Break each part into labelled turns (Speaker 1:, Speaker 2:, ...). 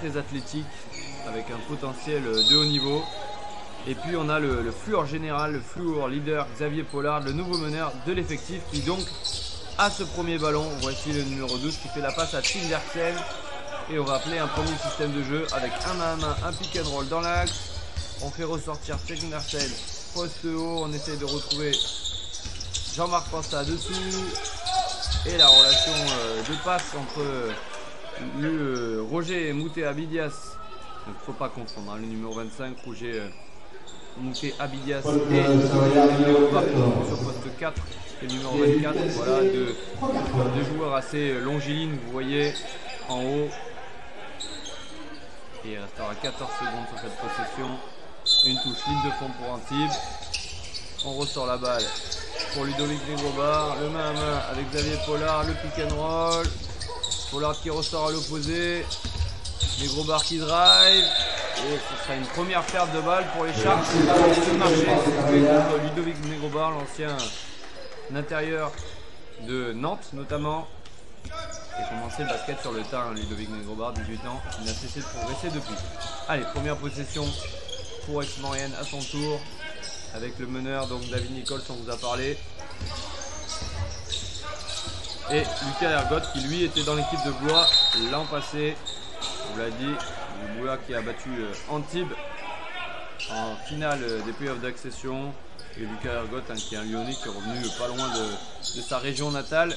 Speaker 1: très athlétique avec un potentiel de haut niveau. Et puis on a le fluor général, le fluor leader Xavier Pollard, le nouveau meneur de l'effectif qui donc a ce premier ballon. Voici le numéro 12 qui fait la passe à Tim Derksen. Et on va appeler un premier système de jeu avec un main à main, un pick and roll dans l'axe. On fait ressortir Tim Derksen, poste haut, on essaye de retrouver Jean-Marc Pansa dessous. Et la relation de passe entre le Roger Moutet Abidias. Il ne faut pas confondre, hein, le numéro 25, Roger Moutet Abidias et Léo Barton sur poste 4 et le numéro 24. Voilà, deux joueurs assez longilignes, vous voyez, en haut. Et il restera 14 secondes sur cette possession. Une touche, ligne de fond pour Antibes. On ressort la balle pour Ludovic Negrobar. Le main à main avec Xavier Pollard, le pick and roll. Pollard qui ressort à l'opposé. Negrobar qui drive. Et ce sera une première perte de balle pour les Sharks. Ce marché contre Ludovic Negrobar, l'ancien intérieur de Nantes notamment. Il a commencé le basket sur le terrain, Ludovic Negrobar, 18 ans. Il n'a cessé de progresser depuis. Allez, première possession pour Aix-Maurienne à son tour. Avec le meneur, donc David Nichols, on vous a parlé. Et Lucas Ergotte qui lui était dans l'équipe de Blois l'an passé. On vous l'a dit, Blois qui a battu Antibes en finale des playoffs d'accession. Et Lucas Ergotte, hein, qui est un Lyonnais qui est revenu pas loin de sa région natale.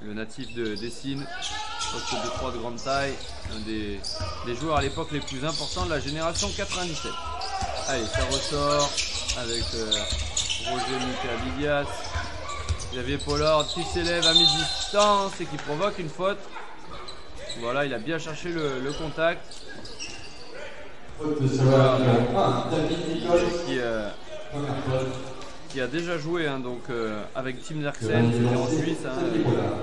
Speaker 1: Le natif de Dessines, poste de 3 de grande taille, un des joueurs à l'époque les plus importants de la génération 97. Allez, ça ressort avec Roger Moutet Abidias. Xavier Pollard qui s'élève à mi-distance et qui provoque une faute. Voilà, il a bien cherché le contact. Qui a déjà joué, hein, donc, avec Tim Derksen, c'était en Suisse. Hein,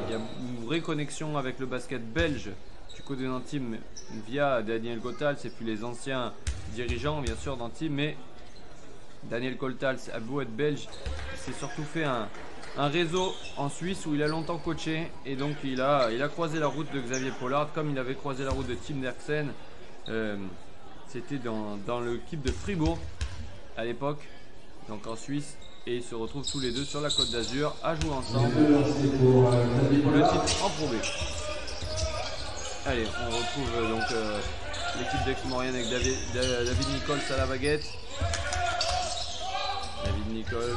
Speaker 1: il y a une vraie connexion avec le basket belge du côté d'Antibes via Daniel Gotals et puis les anciens dirigeants bien sûr d'Antibes. Mais Daniel Gotals a beau être belge, il s'est surtout fait un réseau en Suisse où il a longtemps coaché. Et donc il a croisé la route de Xavier Pollard comme il avait croisé la route de Tim Derksen. C'était dans l'équipe de Fribourg à l'époque, donc en Suisse. Et ils se retrouvent tous les deux sur la Côte d'Azur à jouer ensemble pour le titre en Pro B. Allez, on retrouve donc l'équipe d'Aix-Maurienne avec David Nichols à la baguette. David Nichols,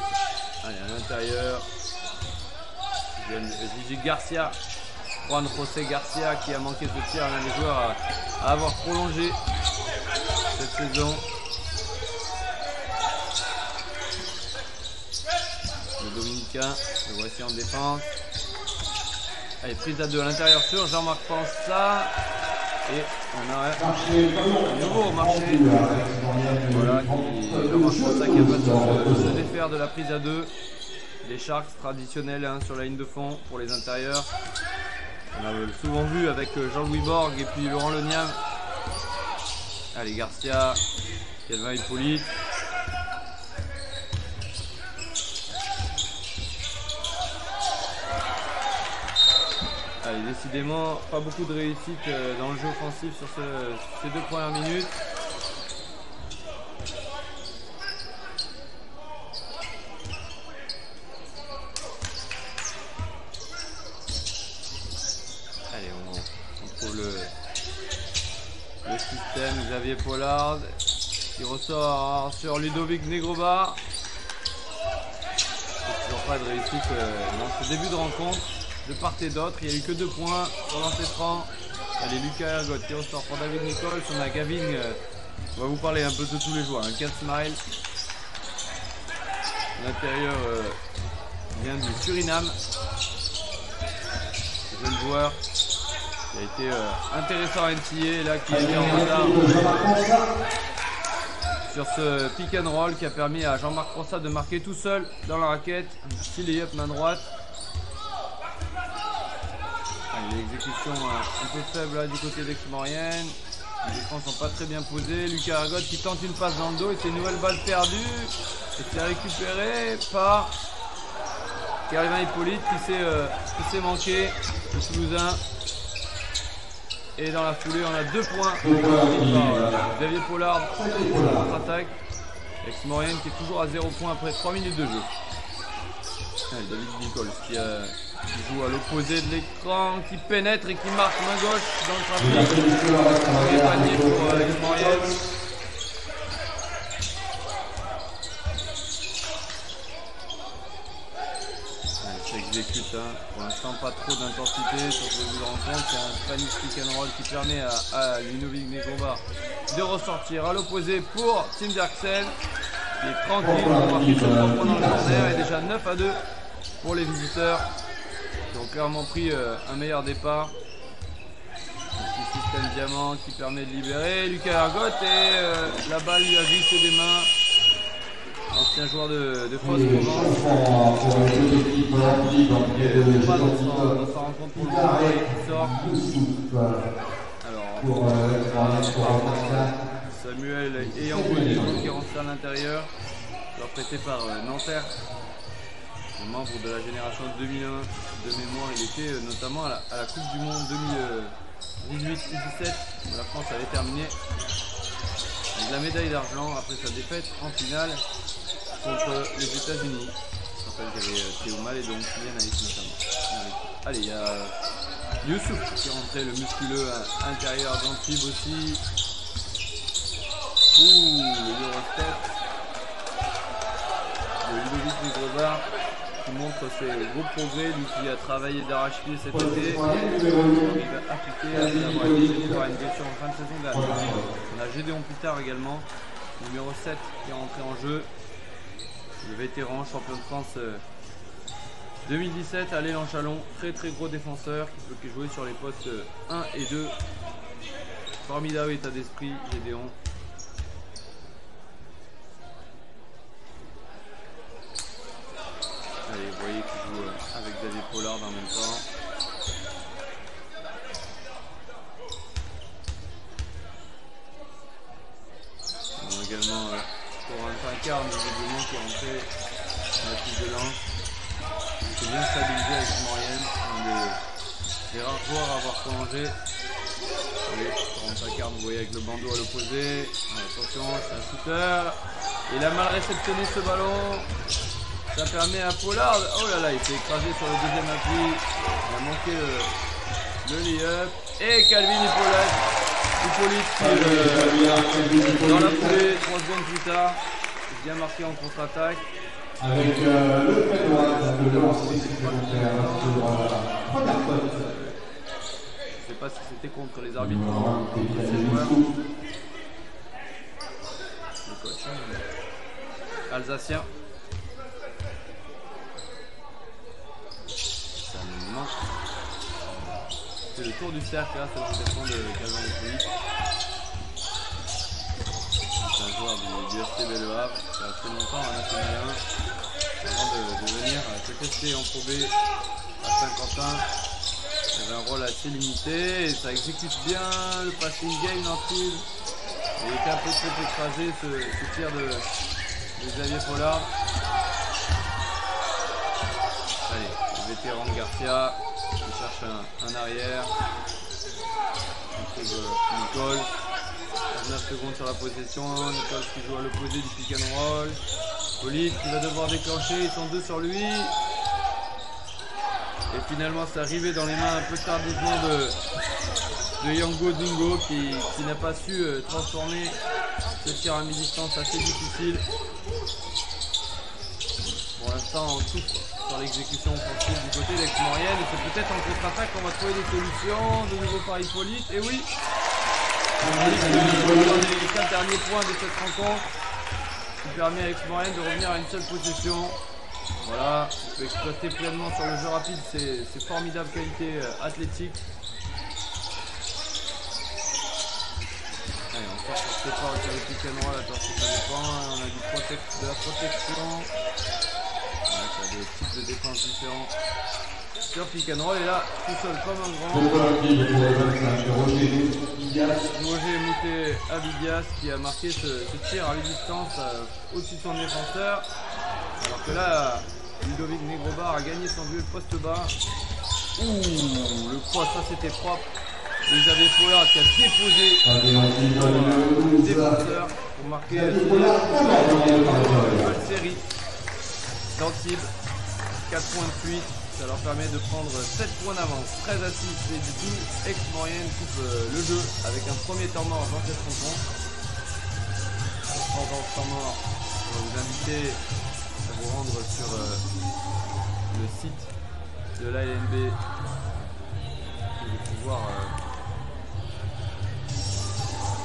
Speaker 1: allez, à l'intérieur. Gigi Garcia, Juan José Garcia qui a manqué ce tir, l'un des joueurs à avoir prolongé cette saison. Le Dominicain, le voici en défense. Allez, prise à 2 à l'intérieur sur Jean-Marc Pansa. Et on a un nouveau marché. Voilà, Jean-Marc Pansa qui a pas se défaire de la prise à 2. Les Sharks traditionnels, hein, sur la ligne de fond pour les intérieurs. On a souvent vu avec Jean-Louis Borg et puis Laurent Leniam. Allez, Garcia, Kelvin Hippolyte. Allez, décidément, pas beaucoup de réussite dans le jeu offensif sur ces 2 premières minutes. Allez, on trouve le système. Xavier Pollard qui ressort sur Ludovic Negrobar. Toujours pas de réussite dans ce début de rencontre. De part et d'autre, il n'y a eu que 2 points sur lancer franc. Allez, Lucas Ergotte qui ressort pour David Nichols. On a Gavin, on va vous parler un peu de tous les joueurs. Ken Smile, l'intérieur vient du Suriname. Jeune joueur qui a été intéressant à NCA, là qui est en retard sur ce pick and roll qui a permis à Jean-Marc Pansa de marquer tout seul dans la raquette. Un petit lay-up main droite. L'exécution un peu faible là, du côté d'Aix-Maurienne. Les défenses sont pas très bien posées. Lucas Ergotte qui tente une passe dans le dos et c'est une nouvelle balle perdue. Et c'est récupéré par Kelvin Hippolyte qui s'est manqué, le Toulousain. Et dans la foulée, on a 2 points par Xavier Pollard sur la contre-attaque. Aix-Maurienne qui est toujours à 0 points après 3 minutes de jeu. Allez, David Nichols qui joue à l'opposé de l'écran, qui pénètre et qui marque main gauche dans le trafic. Premier panier pour Aix-Maurienne. Exécute, hein. Pour l'instant pas trop d'intensité sur ce début de rencontre. C'est un panic pick and roll qui permet à Ludovic Negrobar de ressortir à l'opposé pour Tim Derksen qui est tranquille pour marquer son propre dans le corner et déjà 9-2 pour les visiteurs qui ont clairement pris un meilleur départ. Petit système diamant qui permet de libérer Lucas Ergotte et la balle lui a glissé des mains. Ancien joueur de Fausse-Provence. Il n'est pas dans sa rencontre pour le moment et qui sort. Alors, Samuel Eyangoni qui rentre à l'intérieur. Joueur prêté par Nanterre. Un membre de la génération 2001 de mémoire. Il était notamment à la Coupe du Monde 2018-17 où la France avait terminé avec la médaille d'argent après sa défaite en finale contre les États-Unis. Je rappelle qu'il y avait Théo Mal et donc Kylian Hayes notamment. Allez, il y a Youssouf qui est rentré, le musculeux intérieur d'Antibes aussi. Ouh, le Eurostep de Ludovic Negrobar qui montre ses gros progrès, lui qui a travaillé d'arrache-pied cet été. Il va appliquer après avoir été gêné par une blessure en fin de saison dernière. On a Gédéon Pitard également, numéro 7 qui est rentré en jeu. Le vétéran, champion de France 2017 à l'Élan-Chalon, très gros défenseur qui peut jouer sur les postes 1 et 2. Formidable état d'esprit, Gédéon. Allez, vous voyez qu'il joue avec Xavier Pollard en même temps. On a également Corentin Carme, visiblement, qui est rentré dans la piste de lance. Il s'est bien stabilisé avec Maurienne, un des rares joueurs à avoir prolongé. Allez, Corentin Carme, vous voyez avec le bandeau à l'opposé. Attention, c'est un shooter. Il a mal réceptionné ce ballon. Ça permet à Pollard. Oh là là, il s'est écrasé sur le deuxième appui. Il a manqué le lay-up. Et Calvin Hippolyte qui dans la foulée, 3 secondes plus tard, bien marqué en contre-attaque.
Speaker 2: Avec le fait de lancer supplémentaire sur première faute.
Speaker 1: Je ne sais pas si c'était contre les arbitres ou contre ces joueurs. Le coach alsacien. Ça me manque. C'est le tour du cercle là, c'est l'enchaînement de Calvin Hippolyte. C'est un joueur du FC Belle Havre qui a resté longtemps à National 1 avant de venir se tester en Pro B à Saint-Quentin. Il avait un rôle assez limité et ça exécute bien le passing game d'Antibes. Il était un peu trop écrasé ce tir de Xavier Pollard. Allez, le vétéran de Garcia qui cherche un arrière. On trouve Nicole. 9 secondes sur la possession. Nicole qui joue à l'opposé du pick and roll. Olive qui va devoir déclencher. Ils sont 2 sur lui. Et finalement, c'est arrivé dans les mains un peu tardivement de Yango Dingo qui n'a pas su transformer ce tir à mi-distance assez difficile. Pour l'instant, on souffre sur l'exécution offensive du côté d'Aix-Maurienne. Et c'est peut-être en contre-attaque qu'on va trouver des solutions. De nouveau par Hippolyte. Et oui, les 4 derniers points de cette rencontre qui permet à Aix-Maurienne de revenir à une seule possession. Voilà, il peut exploiter pleinement sur le jeu rapide ses formidables qualités athlétiques. Allez, on sort sur ce départ avec le pick and roll, attention ça dépend, on a de la protection. Ouais, il y a des types de défense différents. Sur pick and roll et là, tout seul comme un grand. Roger Moutet Abidias qui a marqué ce tir à mi-distance au-dessus de son défenseur. Alors que là, Ludovic Negrobar a gagné son duel poste bas. Ouh, le cross, ça c'était propre. de Xavier Pollard qui a déposé le défenseur pour marquer une nouvelle série d'Antibes. 4 points de fuite, ça leur permet de prendre 7 points d'avance, 13 à 6 et du coup Aix-Maurienne coupe le jeu avec un premier temps mort dans cette rencontre. Pendant ce temps mort, je vais vous inviter à vous rendre sur le site de l'ALNB et de pouvoir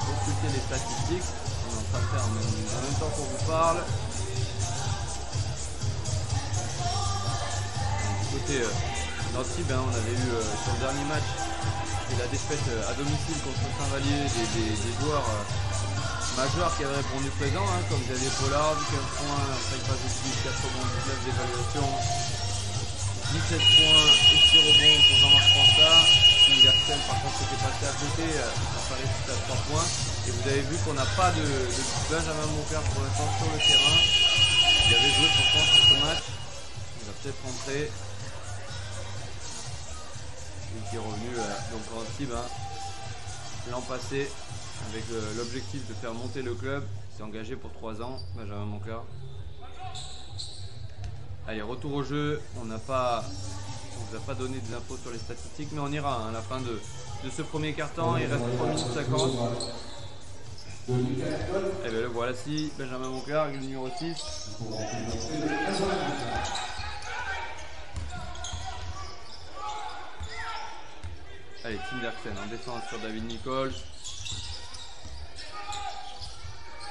Speaker 1: consulter les statistiques. On est en train de faire en même temps qu'on vous parle. Côté d'Antibes, on avait eu sur le dernier match et la défaite à domicile contre Saint-Vallier des joueurs majeurs qui avaient répondu présent, comme Xavier Pollard, 15 points, 5 passes décisives, 4 rebonds, 19 d'évaluation, 17 points et 6 rebonds pour Jean-Marc Pansard. Universel par contre était passé à côté, ça paraît tout à 3 points. Et vous avez vu qu'on n'a pas de Benjamin Moncler pour l'instant sur le terrain. Il avait joué pourtant sur ce match, il va peut-être rentrer. Qui est revenu donc en Antibes l'an passé avec l'objectif de faire monter le club. Il s'est engagé pour 3 ans, Benjamin Moncler. Allez, retour au jeu. On ne vous a pas donné des infos sur les statistiques, mais on ira à la fin de ce premier quart-temps. Il reste 3 minutes 50. Et bien le voilà, si Benjamin Moncler avec le numéro 6. Allez, Tim Derksen en descend sur David Nichols.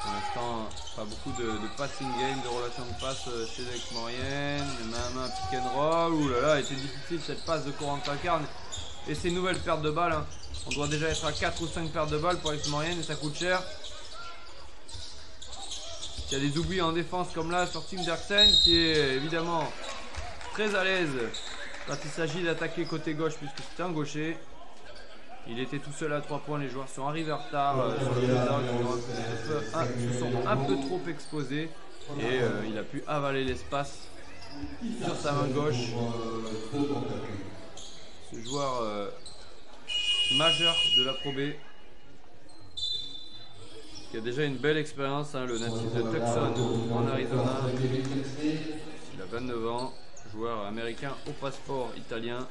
Speaker 1: Pour l'instant, pas beaucoup de passing game, de relation de passe chez Aix-Maurienne. Même un pick and roll. Ouh là là, était difficile cette passe de Corentin Carne. Et ces nouvelles pertes de balles. On doit déjà être à 4 ou 5 pertes de balles pour Aix-Maurienne et ça coûte cher. Il y a des oublis en défense comme là sur Tim Derksen qui est évidemment très à l'aise quand il s'agit d'attaquer côté gauche puisque c'est un gaucher. Il était tout seul à 3 points, les joueurs sont arrivés en retard sur le closeout, ils se sont un peu trop exposés et il a pu avaler l'espace sur sa main gauche. Ce joueur majeur de la Pro B qui a déjà une belle expérience, le natif de Tucson en Arizona. Il a 29 ans, joueur américain au passeport italien.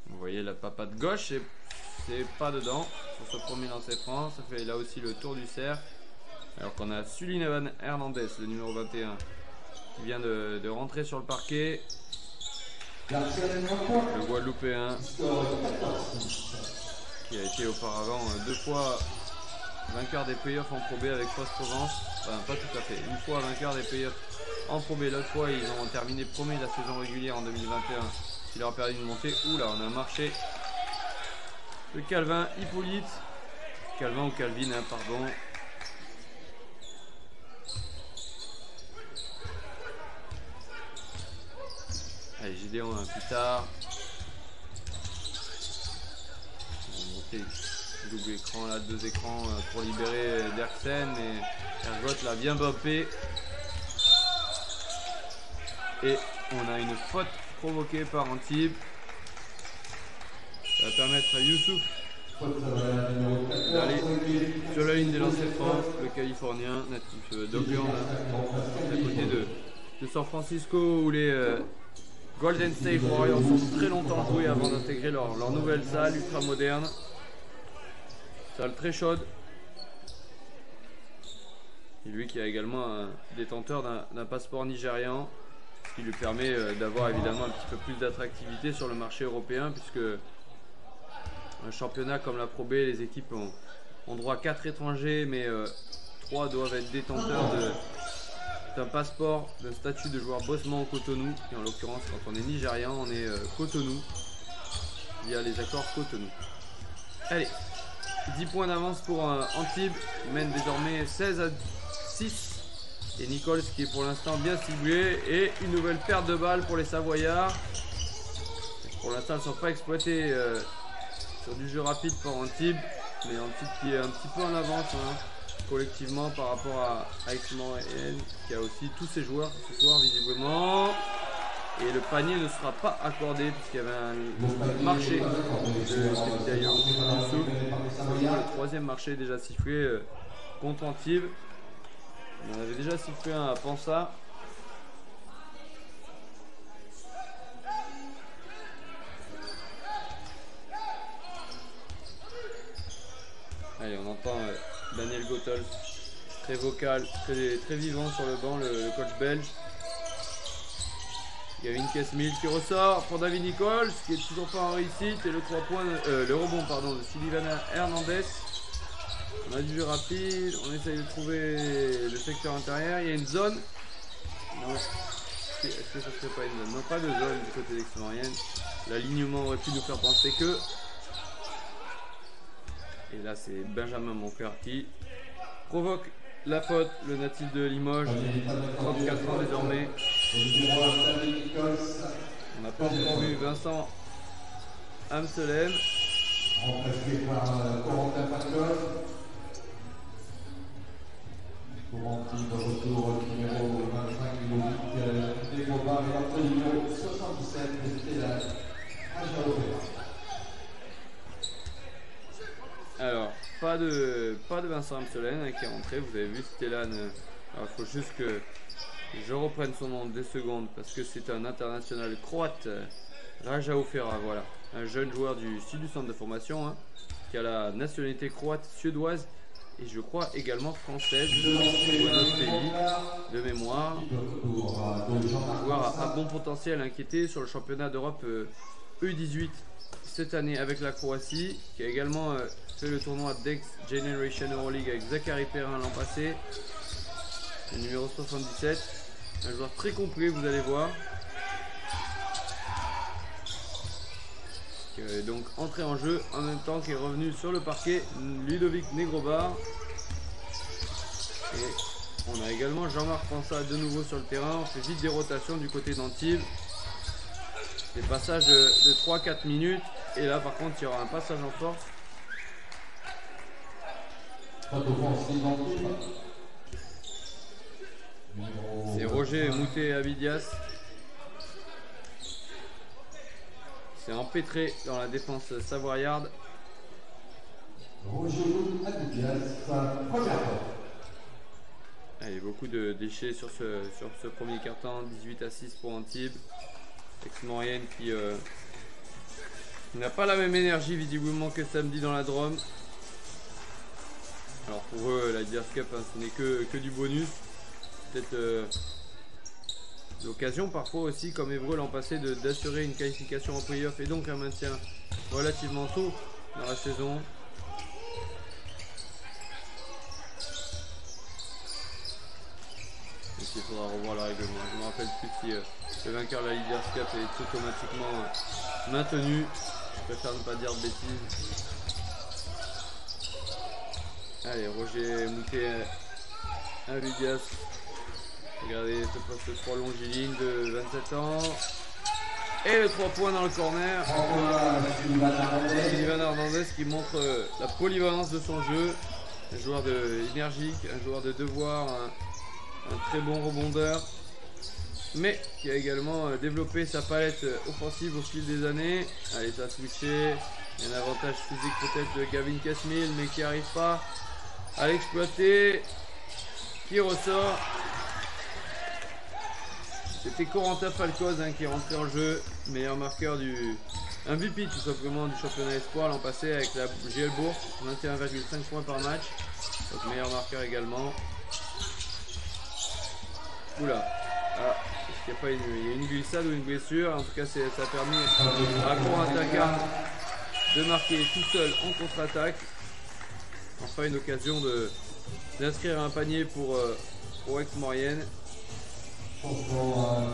Speaker 1: Vous voyez la papade gauche, c'est pas dedans sur ce premier lancer franc. Ça fait là aussi le tour du cercle. Alors qu'on a Sullivan Hernandez, le numéro 21, qui vient de rentrer sur le parquet. Le Guadeloupéen, qui a été auparavant 2 fois vainqueur des playoffs en Pro B avec Post-Provence. Enfin, pas tout à fait. Une fois vainqueur des playoffs en Pro B, l'autre fois ils ont terminé premier de la saison régulière en 2021. Qui leur a permis de monter. Oula, on a un marché de Calvin Hippolyte. Calvin ou Calvin, pardon. Allez, Gideon plus tard. On va monter double écran là, 2 écrans pour libérer Derksen. Et Ergot l'a bien bumpé. Et on a une faute provoqué par Antibes. Ça va permettre à Youssouf d'aller sur la ligne des lancers francs, le Californien natif d'Oakland, à côté de San Francisco où les Golden State Warriors sont très longtemps joués avant d'intégrer leur nouvelle salle ultra moderne. Salle très chaude. Et lui qui a également un détenteur d'un passeport nigérian. Ce qui lui permet d'avoir évidemment un petit peu plus d'attractivité sur le marché européen puisque un championnat comme la Pro B, les équipes ont droit à 4 étrangers mais 3 doivent être détenteurs d'un passeport, d'un statut de joueur bossement au Cotonou et en l'occurrence quand on est nigérian on est Cotonou via les accords Cotonou. Allez, 10 points d'avance pour Antibes, mène désormais 16 à 6. Et Nichols qui est pour l'instant bien ciblé. Et une nouvelle perte de balles pour les Savoyards. Pour l'instant, elles ne sont pas exploitées sur du jeu rapide pour Antibes. Mais Antibes qui est un petit peu en avance collectivement par rapport à Aix-Maurienne qui a aussi tous ses joueurs ce soir visiblement. Et le panier ne sera pas accordé puisqu'il y avait un marché de d'ailleurs le troisième marché déjà sifflé contre Antibes. On en avait déjà sifflé un à Pansa. Allez, on entend Daniel Goethals, très vocal, très vivant sur le banc, le coach belge. Gavin Kesmil qui ressort pour David Nichols, qui est toujours pas en réussite. Et le rebond pardon, de Sullivan Hernandez. On a du jeu rapide, on essaye de trouver le secteur intérieur. Il y a une zone. Non. Est-ce que ça serait pas une zone? Non, pas de zone du côté d'Aix-Maurienne. L'alignement aurait pu nous faire penser que. Et là, c'est Benjamin Moncœur qui provoque la faute, le natif de Limoges, 34 ans désormais. On n'a pas encore vu Vincent Amselem.
Speaker 2: Remplacé par Corentin Falcon. Pour Antibes, retour numéro 25, Ludovic Negrobard et l'entrée numéro 77, Stélan Rajaopéra.
Speaker 1: Alors, pas de Vincent Amselem qui est rentré. Vous avez vu Stélan. Il faut juste que je reprenne son nom 2 secondes parce que c'est un international croate. Rajaopéra, voilà. Un jeune joueur du sud du centre de formation hein, qui a la nationalité croate suédoise et je crois également française pour notre pays de mémoire. Un joueur à bon potentiel inquiété sur le championnat d'Europe U18 cette année avec la Croatie, qui a également fait le tournoi Dex Generation Euroleague avec Zachary Perrin l'an passé, le numéro 77. Un joueur très complet, vous allez voir. Qui est donc entré en jeu en même temps qu'est revenu sur le parquet Ludovic Negrobard. Et on a également Jean-Marc Pansa de nouveau sur le terrain. On fait vite des rotations du côté d'Antibes. Des passages de 3-4 minutes. Et là par contre il y aura un passage en force. C'est Roger Moutet-Avidias. C'est empêtré dans la défense savoyarde. Allez, beaucoup de déchets sur ce premier quart-temps. 18-6 pour Antibes. Aix-Maurienne qui n'a pas la même énergie visiblement que samedi dans la Drôme. Alors pour eux, la Leaders Cup, hein, ce n'est que du bonus. Peut-être l'occasion parfois aussi, comme Évreux l'an passé, d'assurer une qualification en play-off et donc un maintien relativement tôt dans la saison. Il faudra revoir le règlement. Je ne me rappelle plus si le vainqueur de la Leaders Cup est automatiquement maintenu. Je préfère ne pas dire de bêtises. Allez, Roger Moutet Avidias. Regardez ce poste 3 longiligne de 27 ans. Et le 3 points dans le corner. Sullivan Hernandez qui montre la polyvalence de son jeu. Un joueur énergique, un joueur de devoir, un très bon rebondeur. Mais qui a également développé sa palette offensive au fil des années. Allez, ça a switché. Il y a un avantage physique peut-être de Gavin Kesmil, mais qui n'arrive pas à l'exploiter. Qui ressort. C'était Corentin Falcoz hein, qui est rentré en jeu, meilleur marqueur du MVP tout simplement du championnat espoir l'an passé avec la GL Bourse, 21,5 points par match, donc meilleur marqueur également. Oula, ah, est-ce qu'il n'y a pas une glissade ou une blessure? En tout cas ça a permis à Corentin de marquer tout seul en contre-attaque. Enfin une occasion d'inscrire un panier pour Aix-Maurienne. Donc on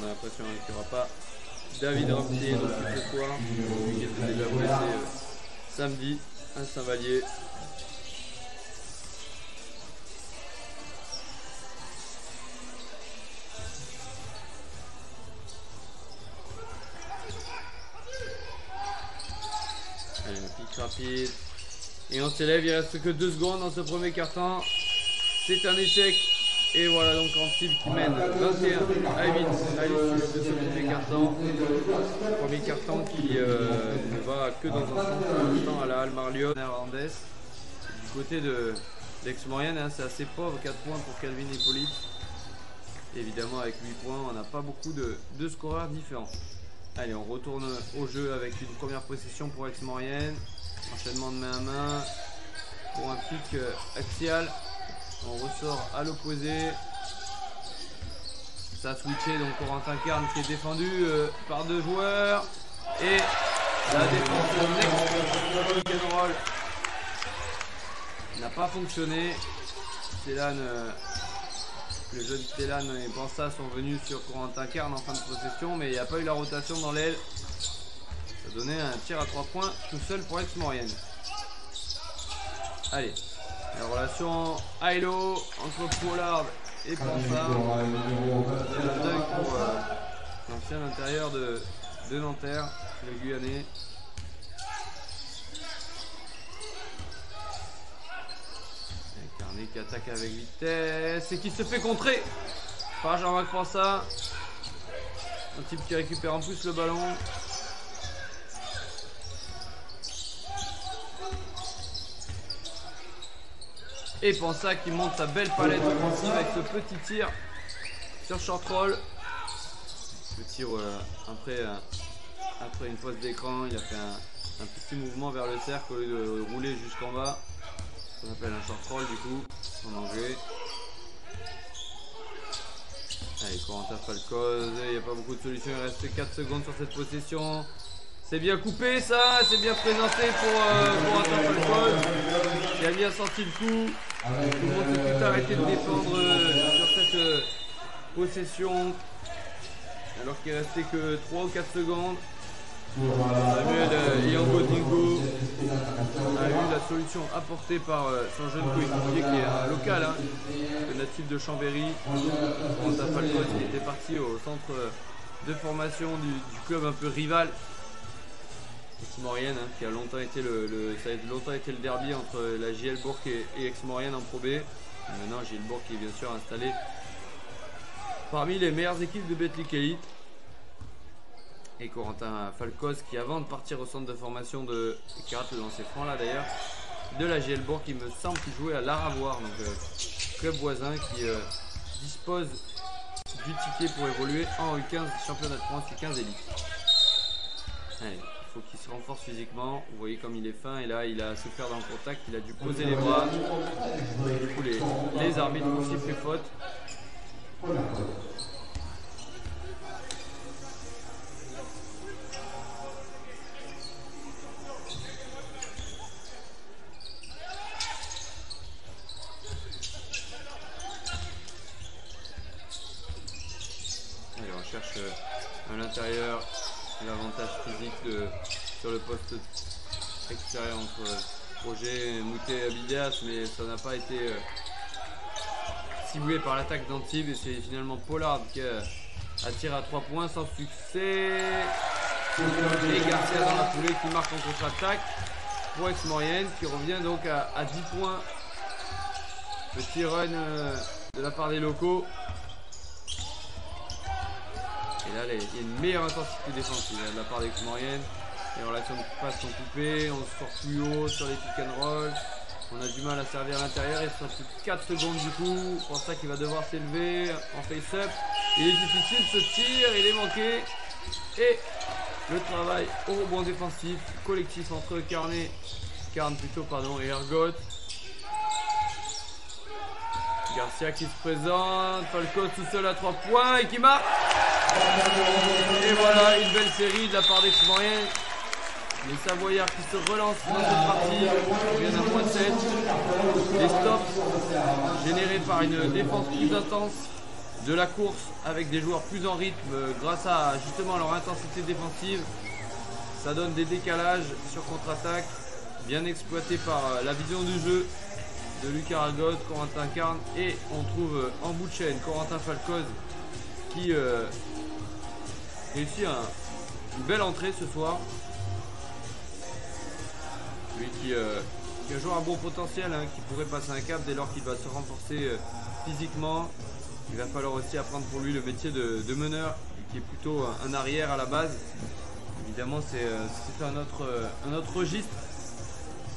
Speaker 1: a l'impression qu'il n'y aura pas David Rampier non plus ce soir, qui était déjà blessé samedi à Saint-Vallier. Allez, un pic rapide. Et on s'élève, il reste que 2 secondes dans ce premier quart-temps. C'est un échec Et voilà donc Antibes qui mène 21 à 8 à l'issue de ce premier carton. Premier carton qui ne va que dans un sens pour l'instant à la Halle Marliot néerlandaise. Du côté de d'Aix-Maurienne, hein, c'est assez pauvre, 4 points pour Calvin Hippolyte. Évidemment avec 8 points, on n'a pas beaucoup de scoreurs différents. Allez, on retourne au jeu avec une première possession pour Aix-Maurienne. Enchaînement de main à main pour un pic axial. On ressort à l'opposé. Ça a switché, donc Corentin Carne qui est défendu par 2 joueurs. Et la défense next pick and roll n'a pas fonctionné. Le jeune Stellan et Pansa sont venus sur Corentin Carne en fin de possession, mais il n'y a pas eu la rotation dans l'aile. Ça donnait un tir à 3 points tout seul pour Aix-Maurienne. Allez, la relation Ailo entre Pollard et Pansa. Un dunk pour l'ancien intérieur de Nanterre, le Guyanais. Carnet qui attaque avec vitesse et qui se fait contrer par Jean-Marc Pansa. Un type qui récupère en plus le ballon. Et Pansa qui monte sa belle palette offensive avec ce petit tir sur short roll. Le tir après une pause d'écran, il a fait un petit mouvement vers le cercle au lieu de rouler jusqu'en bas. On appelle un short roll du coup en anglais. Allez, Corentin Falcoz, il n'y a pas beaucoup de solutions, il reste 4 secondes sur cette possession. C'est bien coupé ça, c'est bien présenté pour Corentin Falcoz. Il a bien senti le coup. Tout le monde s'est tout arrêté de défendre sur cette possession. Alors qu'il ne restait que 3 ou 4 secondes. Samuel Iangodingo a eu la solution apportée par son jeune coéquipier qui est un local, hein, le natif de Chambéry. Corentin Falcoz qui était parti au centre de formation du club un peu rival. Aix-Maurienne, hein, qui a longtemps été ça a longtemps été le derby entre la JL Bourg et Aix-Maurienne en Pro B. Et maintenant JL Bourg qui est bien sûr installé parmi les meilleures équipes de Betclic Elite. Et Corentin Falcoz qui avant de partir au centre de formation de Carate le lancer franc là d'ailleurs de la JL Bourg, qui me semble qu'il jouait à l'Aravoir, donc club voisin qui dispose du ticket pour évoluer en U15 championnat de France U15 Elite. Allez, il faut qu'il se renforce physiquement. Vous voyez comme il est fin et là il a souffert dans le contact, il a dû poser les bras. Et du coup les arbitres ont sifflé faute. Allez, on cherche à l'intérieur l'avantage physique sur le poste extérieur entre Projet, Moutet et Abidias, mais ça n'a pas été ciblé par l'attaque d'Antibes et c'est finalement Pollard qui a tiré à 3 points sans succès. Et Garcia dans la foulée qui marque en contre-attaque pour Aix-Maurienne qui revient donc à 10 points. Petit run de la part des locaux. Et là, il y a une meilleure intensité défensive de la part d'Aix-Maurienne. Les relations de passe sont coupées, on sort plus haut sur les pick and roll. On a du mal à servir à l'intérieur, il sera plus de 4 secondes du coup. Pour ça qu'il va devoir s'élever en face-up. Il est difficile ce tir, il est manqué. Et le travail au rebond défensif collectif entre Carne et Ergot. Garcia qui se présente, Falco tout seul à 3 points et qui marque. Et voilà une belle série de la part d'Aix-Maurienne. Les Savoyards qui se relancent dans cette partie. On vient d'un point 7. Les stops générés par une défense plus intense, de la course avec des joueurs plus en rythme grâce à justement leur intensité défensive. Ça donne des décalages sur contre-attaque, bien exploité par la vision du jeu de Lucas Argot, Corentin Carne, et on trouve en bout de chaîne Corentin Falcoz qui réussit une belle entrée ce soir. Lui qui qui a un joueur à bon potentiel, hein, qui pourrait passer un cap dès lors qu'il va se renforcer physiquement. Il va falloir aussi apprendre pour lui le métier de meneur, qui est plutôt un arrière à la base. Évidemment, c'est un autre registre,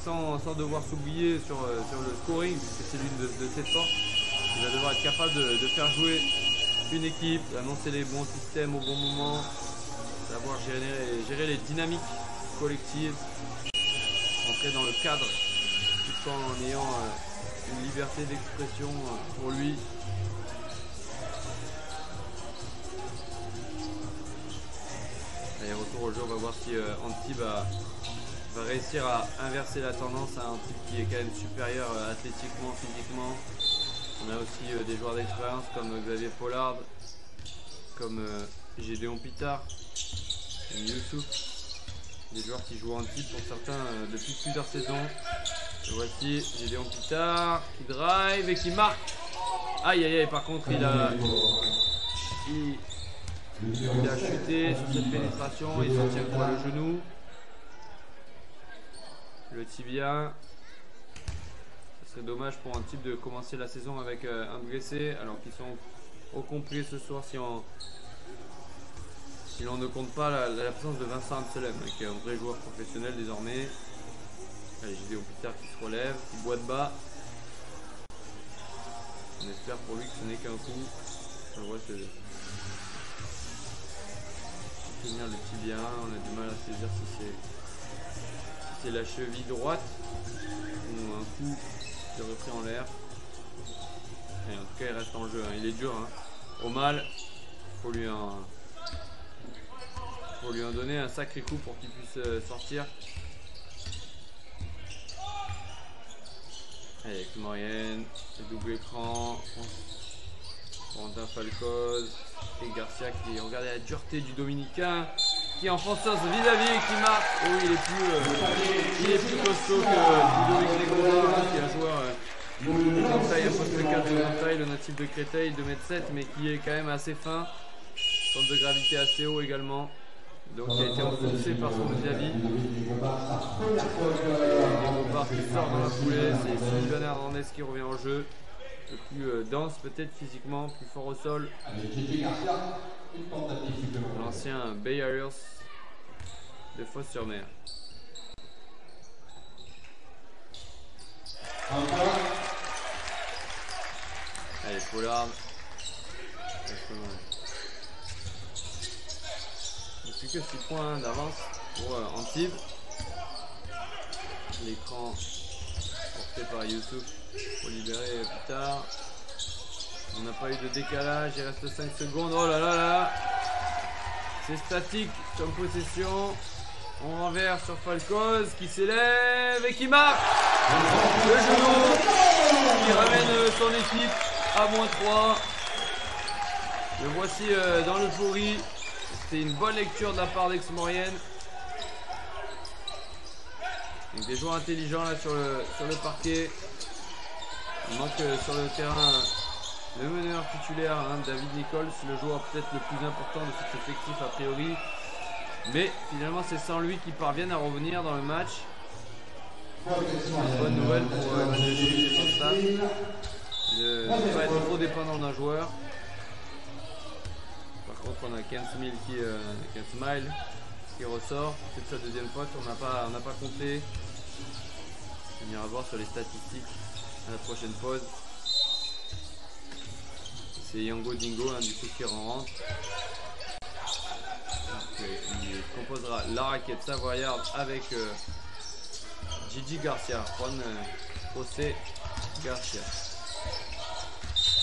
Speaker 1: sans devoir s'oublier sur le scoring, puisque c'est l'une de ses forces. Il va devoir être capable de faire jouer une équipe, annoncer les bons systèmes au bon moment, savoir gérer les dynamiques collectives, entrer dans le cadre, tout en ayant une liberté d'expression pour lui. Allez, retour au jeu, on va voir si Antibes va réussir à inverser la tendance à Antibes qui est quand même supérieur athlétiquement, physiquement. On a aussi des joueurs d'expérience comme Xavier Pollard, comme Gédéon Pitard, comme Youssouf. Des joueurs qui jouent Antibes pour certains depuis plusieurs saisons. Et voici Gédéon Pitard qui drive et qui marque. Aïe aïe aïe, par contre il a chuté sur cette pénétration, il s'en tient quoi, le genou, le tibia. Ce serait dommage pour un type de commencer la saison avec un blessé alors qu'ils sont au complet ce soir si l'on ne compte pas l'absence de Vincent Amselem, qui est un vrai joueur professionnel désormais. Allez, Gédéon Pitard qui se relève, qui boit de bas. On espère pour lui que ce n'est qu'un coup. On voit tenir le tibia, on a du mal à saisir si c'est la cheville droite ou un coup qui est repris en l'air. Et en tout cas il reste en jeu, hein. Il est dur, hein. Au mal, faut lui en donner un sacré coup pour qu'il puisse sortir. Allez, avec Maurienne, le double écran, Corentin Falcoz et Garcia qui regardez la dureté du Dominicain qui enfonce vis-à-vis et qui marque. Oh, il est plus costaud que Ludovic Legosa, qui est un joueur de taille, un poste 4 de taille, le natif de Créteil, 2,7 m, mais qui est quand même assez fin, centre de gravité assez haut également. Donc il a été enfoncé par son vis-à-vis. Bompard qui sort dans la foulée, c'est Sylvain Hernandez qui revient en jeu. Le plus dense peut-être physiquement, plus fort au sol. L'ancien Bay Harriers de Fos-sur-Mer. Allez, Pollard. Plus que 6 points d'avance pour Antibes. L'écran porté par Youssouf pour libérer plus tard. On n'a pas eu de décalage, il reste 5 secondes. Oh là là là, c'est statique comme possession. On renverse sur Falcoz qui s'élève et qui marque le genou qui ramène son équipe à -3. Le voici dans l'euphorie. C'était une bonne lecture de la part d'Aix-Maurienne. Donc des joueurs intelligents là sur le parquet. Il manque sur le terrain le meneur titulaire, hein, David Nichols, le joueur peut-être le plus important de cet effectif a priori. Mais finalement c'est sans lui qu'ils parviennent à revenir dans le match. Une bonne nouvelle pour Emmanuel et son staff. De ne pas être trop dépendant d'un joueur. Par contre on a Ken Smile qui ressort. C'est sa deuxième faute, on n'a pas compté. On ira voir sur les statistiques à la prochaine pause. C'est Yango Dingo, hein, du coup qui rentre. Il composera la raquette savoyarde avec Gigi Garcia, Juan José Garcia.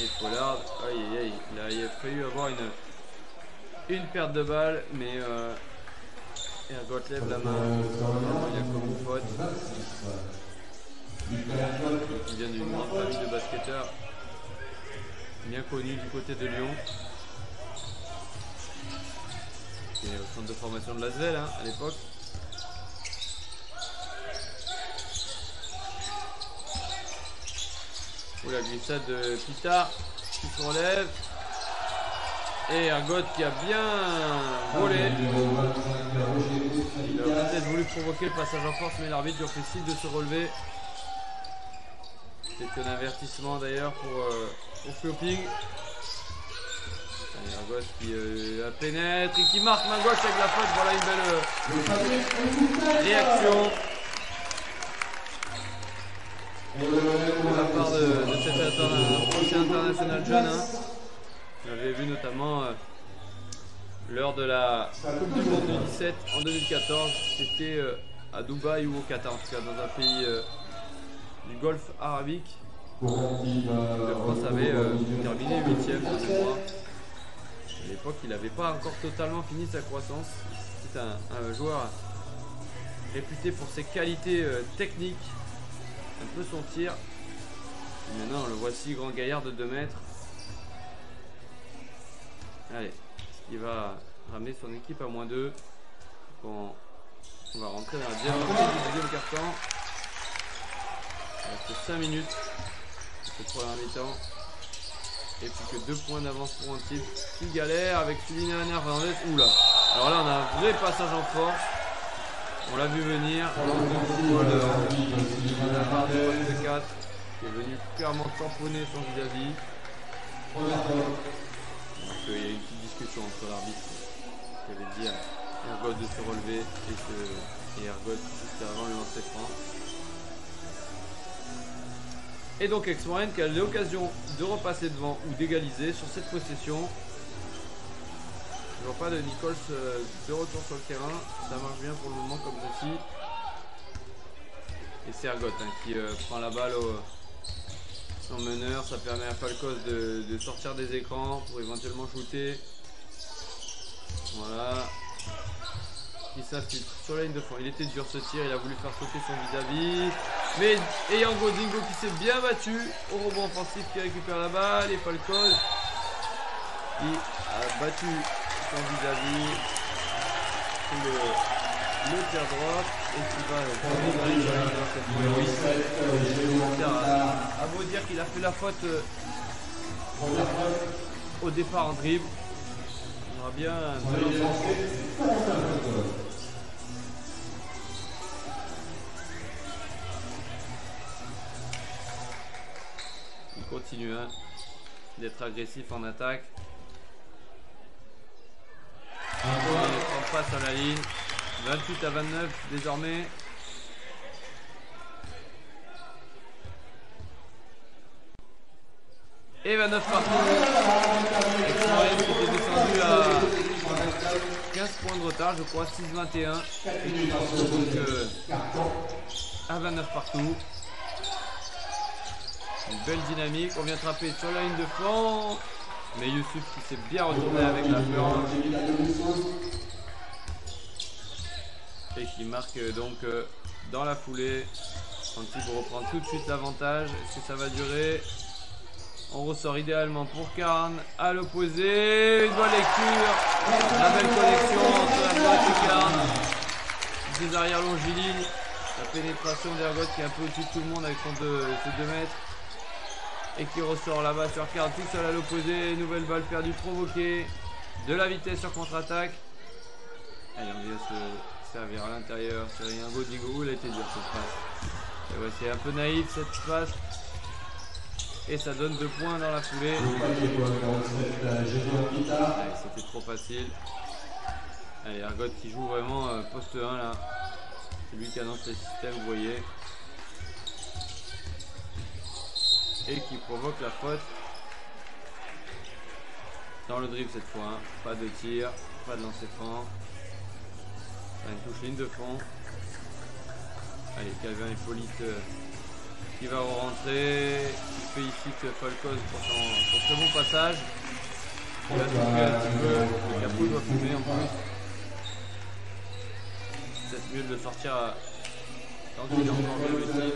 Speaker 1: Et Pollard, aïe aïe aïe, il a fallu avoir une perte de balle, mais Ergot lève la main, il y a comme une faute. Il vient d'une grande famille de basketteurs bien connus du côté de Lyon. Qui est au centre de formation de l'Asvel, hein, à l'époque. Oh, la glissade de Pitard qui se relève. Et Ergot qui a bien volé. Il a peut-être voulu provoquer le passage en force, mais l'arbitre lui a fait signe de se relever. Peut-être un avertissement d'ailleurs pour flopping. Ergot qui la pénètre et qui marque main gauche avec la faute. Voilà une belle réaction de la part de cet ancien international jeune. Hein. On l'avait vu notamment lors de la Coupe du Monde 2017 en 2014. C'était à Dubaï ou au Qatar, en tout cas dans un pays du Golfe arabique. La France avait terminé 8e de mémoire. À l'époque, il n'avait pas encore totalement fini sa croissance. C'est un joueur réputé pour ses qualités techniques, un peu son tir. Et maintenant, le voici, grand gaillard de 2 mètres. Allez, il va ramener son équipe à -2. On va rentrer dans la deuxième partie du deuxième quart-temps. Il reste 5 minutes cette première mi-temps. Et puis que 2 points d'avance pour Antibes qui galère avec Juliana Hernandez. Oula. Alors là on a un vrai passage en force. On l'a vu venir. La part de poste 4 qui est venu clairement tamponner son vis-à-vis. Donc il y a eu une petite discussion entre l'arbitre qui avait dit à Ergot de se relever et Ergot juste avant le lancer franc. Et donc Aix-Maurienne qui a l'occasion de repasser devant ou d'égaliser sur cette possession. Toujours pas de Nichols de retour sur le terrain. Ça marche bien pour le moment comme ceci. Et c'est Ergot qui prend la balle en meneur. Ça permet à Falcos de sortir des écrans pour éventuellement shooter. Voilà. Qui s'infiltre sur la ligne de fond. Il était dur ce tir, il a voulu faire sauter son vis-à-vis. Mais Yango Dingo qui s'est bien battu au rebond offensif qui récupère la balle. Et Falcos qui a battu son vis-à-vis le tir droit et qui va à beau dire qu'il a fait la faute au départ en dribble. On aura bien il continue d'être agressif en attaque. On passe à la ligne. 28 à 29 désormais. Et 29 partout. Aix-Maurienne qui était descendu à 15 points de retard, je crois, 6-21. Et qui passe donc à 29 partout. Une belle dynamique. On vient trapper sur la ligne de fond. Mais Youssouf qui s'est bien retourné avec la planche. Et qui marque donc dans la foulée. Antibes reprend tout de suite l'avantage. Est-ce que ça va durer? On ressort idéalement pour Carn. À l'opposé, une bonne lecture. La belle connexion entre la droite et Carn. Des arrières longilignes. La pénétration d'Ergot qui est un peu au-dessus de tout le monde avec ses 2 mètres. Et qui ressort là-bas sur Carn tout seul à l'opposé. Nouvelle balle perdue provoquée. De la vitesse sur contre-attaque. Allez, on vient se servir à l'intérieur sur Yango Dingo. Elle a été dure cette passe. Et ouais, c'est un peu naïf cette passe. Et ça donne 2 points dans la foulée. C'était trop facile. Allez, Ergot qui joue vraiment poste 1 là. C'est lui qui annonce le système, vous voyez. Et qui provoque la faute. Dans le dribble cette fois. Hein. Pas de tir, pas de lancer franc. Une touche ligne de fond. Allez, Calvin Hippolyte qui va rentrer. Il félicite Falcos pour son très bon passage. Il va souffler un petit peu. Le capot doit fumer en plus. C'est peut-être mieux de le sortir tant qu'il est encore bien lucide.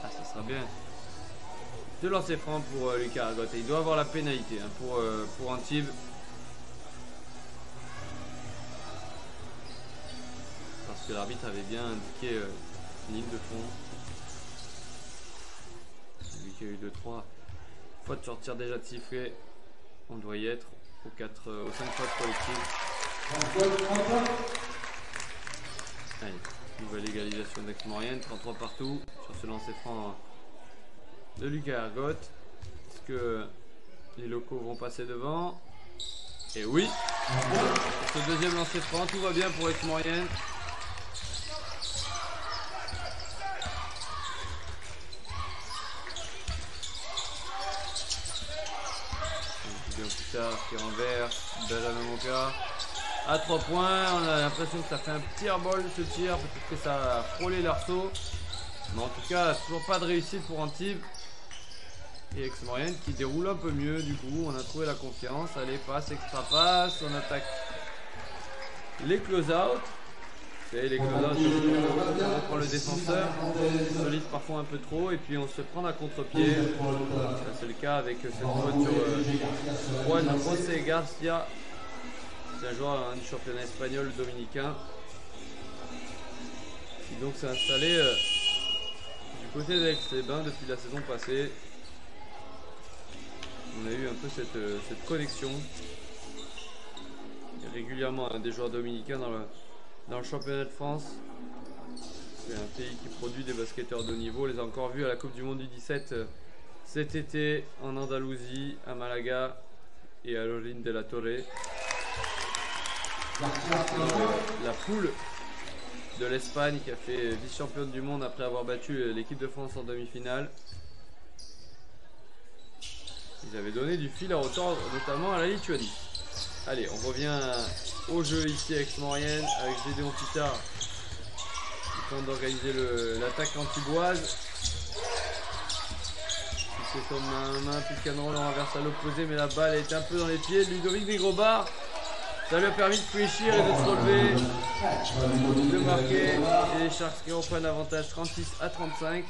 Speaker 1: Ah, ça sera bien. De lancer franc pour Lucas Ergot. Il doit avoir la pénalité hein, pour Antibes. Parce que l'arbitre avait bien indiqué une ligne de fond. C'est lui qui a eu 2-3 fautes sur tir déjà de sifflet. On doit y être aux 5 fautes collectives. Allez, Nouvelle égalisation d'Aix-Maurienne, 33 partout sur ce lancer franc de Lucas Ergot. Est-ce que les locaux vont passer devant? Et oui, pour ce deuxième lancer franc, tout va bien pour Aix-Maurienne. Bien plus tard, qui renverse, Benjamin Monca. À 3 points, on a l'impression que ça fait un petit airball ce tir, peut-être que ça a frôlé l'arceau. Mais en tout cas, toujours pas de réussite pour Antibes. Et Aix-Maurienne qui déroule un peu mieux du coup, on a trouvé la confiance. Allez, passe, extra passe, on attaque les close-out. Et les close-out, on reprend le défenseur, solide parfois un peu trop, et puis on se prend à contre-pied. C'est le cas avec cette faute sur Juan José Garcia. C'est un joueur du championnat espagnol dominicain qui donc s'est installé du côté d'Aix-les-Bains depuis la saison passée. On a eu un peu cette connexion. Il y a régulièrement des joueurs dominicains dans le championnat de France. C'est un pays qui produit des basketteurs de haut niveau. On les a encore vus à la Coupe du Monde du 17 cet été en Andalousie, à Malaga et à Lorin de la Torre. La poule de l'Espagne qui a fait vice-championne du monde après avoir battu l'équipe de France en demi-finale. Ils avaient donné du fil à retordre, notamment à la Lituanie. Allez, on revient au jeu ici avec Aix-Maurienne, avec Gédéon Pitard qui tente d'organiser l'attaque antiboise. Il se tourne main, puis le canon, on renverse à l'opposé, mais la balle est un peu dans les pieds de Ludovic Negrobart. Ça lui a permis de fléchir et de se relever, de marquer. Et les Sharks qui reprennent l'avantage 36 à 35.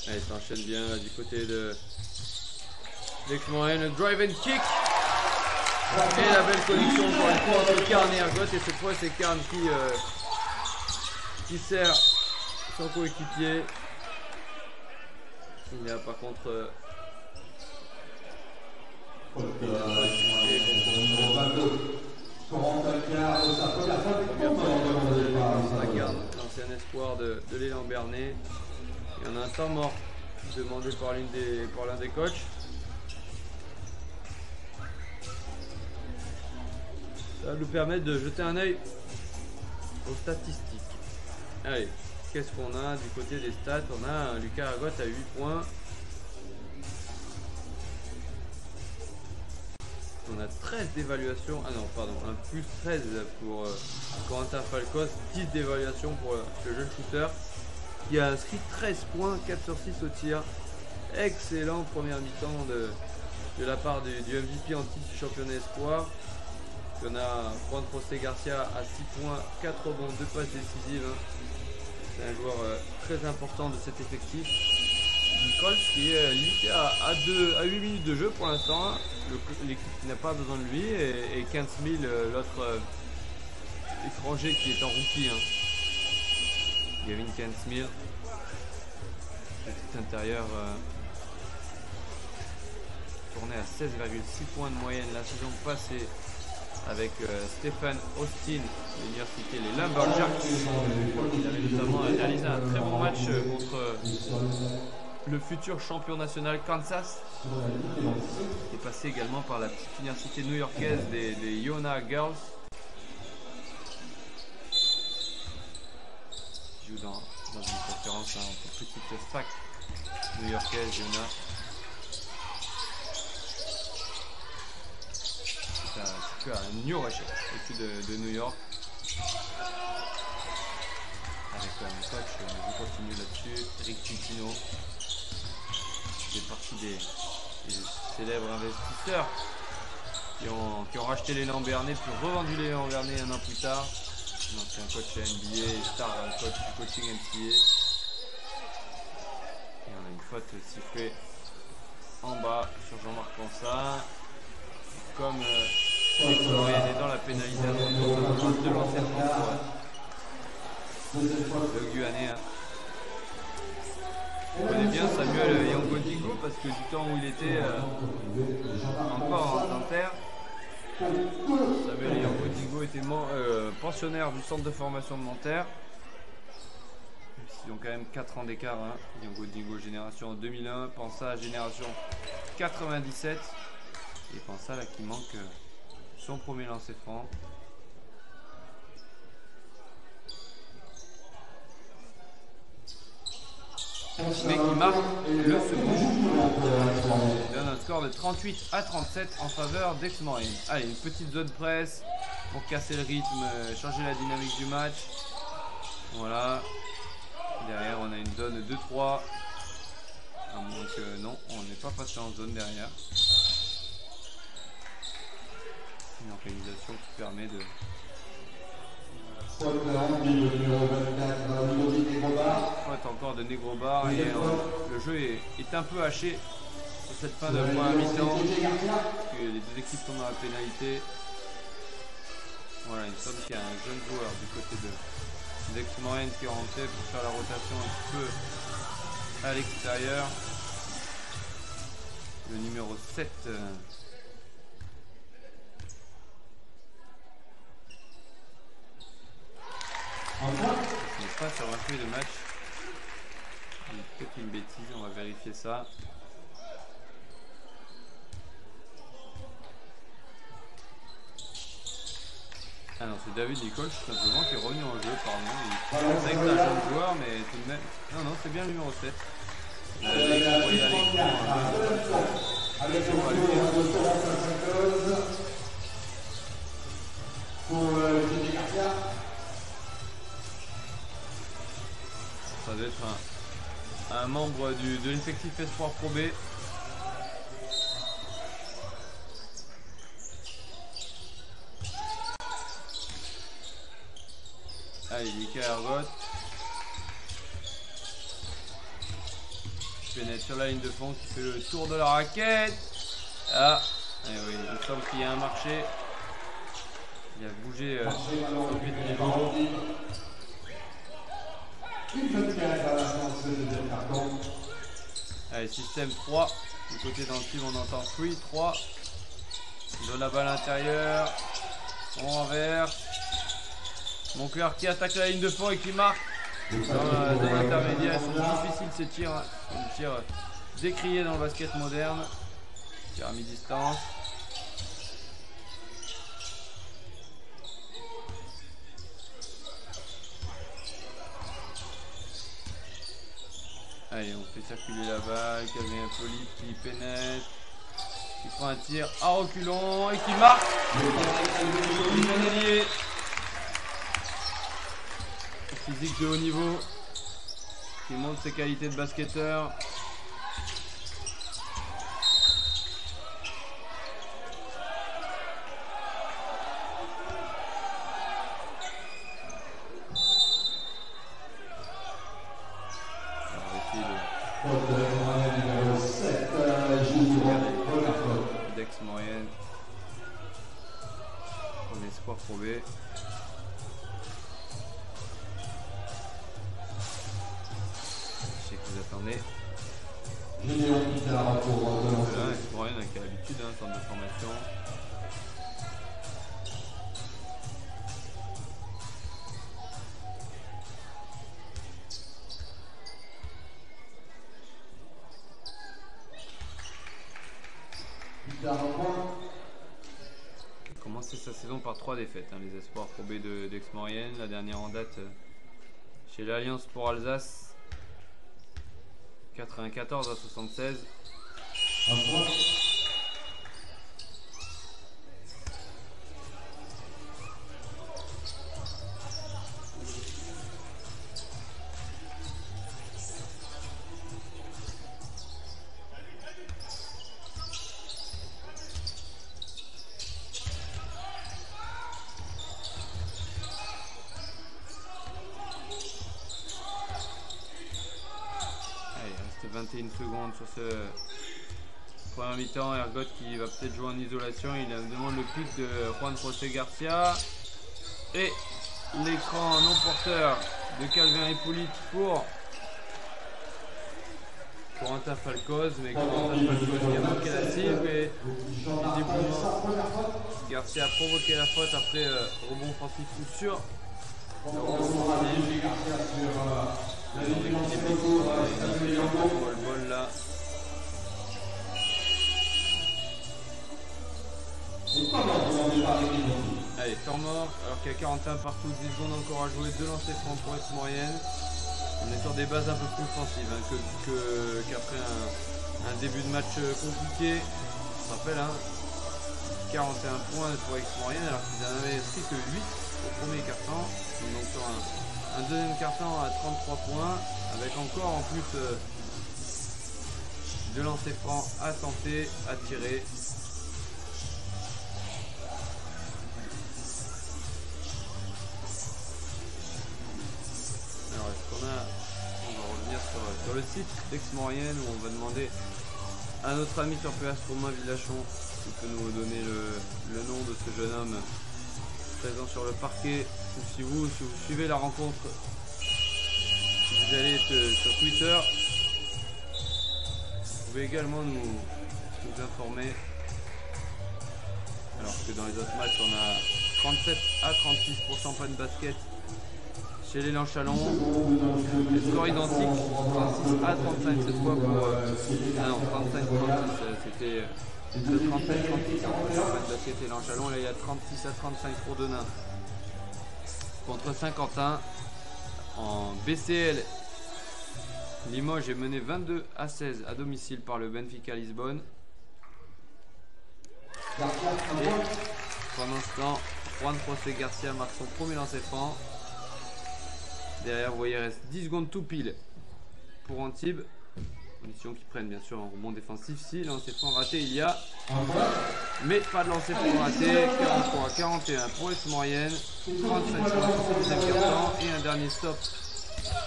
Speaker 1: Allez, ça enchaîne bien là, du côté d'Aix-Maurienne. Le drive and kick. Et la belle connexion encore une fois entre Karn et Ergot. Et cette fois, c'est Karn qui sert son coéquipier. Il y a par contre l'ancien espoir de l'élan Bernay. Il y en a un temps mort demandé par l'un des coachs. Ça va nous permettre de jeter un œil aux statistiques. Allez, qu'est-ce qu'on a du côté des stats? On a un Lucas Ergot à 8 points. On a 13 d'évaluation. Ah non, pardon, un plus 13 pour Corentin Falcos, 10 d'évaluation pour le jeune shooter qui a inscrit 13 points, 4 sur 6 au tir. Excellent première mi-temps de la part du MVP en titre du championnat espoir. On a Juan José Garcia à 6 points, 4 rebonds, 2 passes décisives. C'est un joueur très important de cet effectif. Nichols qui est limité à 8 minutes de jeu pour l'instant. L'équipe n'a pas besoin de lui. Et 15 000, l'autre étranger qui est en rookie. Gavin 15 000. Petit intérieur tourné à 16,6 points de moyenne la saison passée avec Stéphane Austin de l'université les Lumberjacks. Il avait notamment réalisé un très bon match contre le futur champion national Kansas. Il est passé également par la petite université new-yorkaise des Iona Girls. Il joue dans une conférence entre petite fac new-yorkaise Iona. C'est à New Rochelle, au sud de New York. Avec un coach, je continue là-dessus, Eric Tintino. Il fait partie des célèbres investisseurs qui ont racheté l'élan Bernay, puis revendu l'élan Bernay un an plus tard. Donc c'est un coach NBA et star coach du coaching NCAA. Et on a une faute sifflée en bas sur Jean-Marc Pansard. Comme Aix-Maurienne est dans la pénalisation de l'ancienne France, le Guyanéen. Je connais bien Samuel Yangodingo parce que du temps où il était encore en Nanterre, Samuel Yangodingo était pensionnaire du centre de formation de Nanterre. Ils ont quand même 4 ans d'écart. Hein. Yangodingo génération 2001, Pansa génération 97. Et Pansa là qui manque son premier lancer franc. Mais qui marque le second. Il donne un score de 38-37 en faveur d'Aix-Maurienne. Allez, une petite zone presse pour casser le rythme, changer la dynamique du match. Voilà. Derrière, on a une zone 2-3. Donc non, on n'est pas passé en zone derrière. Une organisation qui permet de... Faute encore de Negrobar et le jeu est un peu haché sur cette fin de première mi-temps. Les deux équipes sont dans la pénalité. Voilà, il me semble qu'il y a un jeune joueur du côté d'Aix-Maurienne qui est rentré pour faire la rotation un petit peu à l'extérieur. Le numéro 7. Ce n'est pas sur un feuille de match. Peut-être une bêtise, on va vérifier ça. Ah non, c'est David Nicole tout simplement qui est revenu en jeu, pardon. Il pense avec un jeune joueur, mais tout de même. Non, non, c'est bien le numéro 7. Ça doit être un membre de l'effectif Espoir Pro B. Allez, Mika Ergot. Qui pénètre sur la ligne de fond, qui fait le tour de la raquette. Ah, et oui, il me semble qu'il y a un marché. Il a bougé sur le pied de niveau. Allez, système 3. Du côté d'Antibes, on entend free 3. Il donne la balle à l'intérieur. On renverse. Moncler qui attaque la ligne de fond et qui marque. Dans l'intermédiaire, ils sont difficiles ces tirs. Hein. Des tirs décriés dans le basket moderne. Tir à mi-distance. Allez, on fait circuler la balle. Calvin Hippolyte qui pénètre. Qui prend un tir à reculons et qui marque. Lié. Physique de haut niveau. Qui montre ses qualités de basketteur. D'Aix-Maurienne. On est Espoir Pro B. Je sais que vous attendez. Voilà, Aix-Maurienne qui a l'habitude, hein, centre de formation. Commencer sa saison par 3 défaites, hein, les Espoirs Pro B d'Aix-Maurienne. La dernière en date chez l'Alliance pour Alsace, 94-76. Allez, il reste 21 secondes sur ce premier mi-temps. Ergot qui va peut-être jouer en isolation. Il demande le pic de Juan José Garcia. Et l'écran non porteur de Calvin Hippolyte pour Corentin Falcoz, mais Corentin Falcoz qui a manqué la cible et visiblement Garcia a provoqué la faute après rebond offensif coup sûr. Le bol là. Allez, temps mort, alors qu'il y a 41 partout, 10 secondes encore à jouer, 2 lancers francs pour être moyenne. On est sur des bases un peu plus offensives hein, qu'après un début de match compliqué. On se rappelle, hein, 41 points pour X moyenne alors qu'ils en avaient pris que 8 au premier quart-temps. Donc sur un deuxième quart-temps à 33 points, avec encore en plus de lancers francs à tenter, à tirer. On va revenir sur le site d'Aix-Maurienne où on va demander à notre ami sur PS Romain Villachon qui peut nous donner le nom de ce jeune homme présent sur le parquet. Ou si vous suivez la rencontre, si vous allez sur Twitter, vous pouvez également nous informer. Alors que dans les autres matchs on a 37 à 36 pour Champagne Basket chez l'élan Chalon, les scores identiques, 36 à 35 cette fois pour... ah non, 35-36, c'était 37-36 entre Champagne Basket et l'élan Chalon, là il y a 36 à 35 pour Denain. Contre Saint-Quentin, en BCL, Limoges est mené 22 à 16 à domicile par le Benfica Lisbonne. Et pendant ce temps, Juan José Garcia marque son premier lancer franc. Derrière, vous voyez, il reste 10 secondes tout pile pour Antibes. Conditions qui prennent bien sûr un rebond défensif. Si lancer franc raté, il y a. Mais pas de lancer franc raté. 43 à 41 pour Aix-Maurienne. 35 secondes pour ce deuxième quart-temps. Et un dernier stop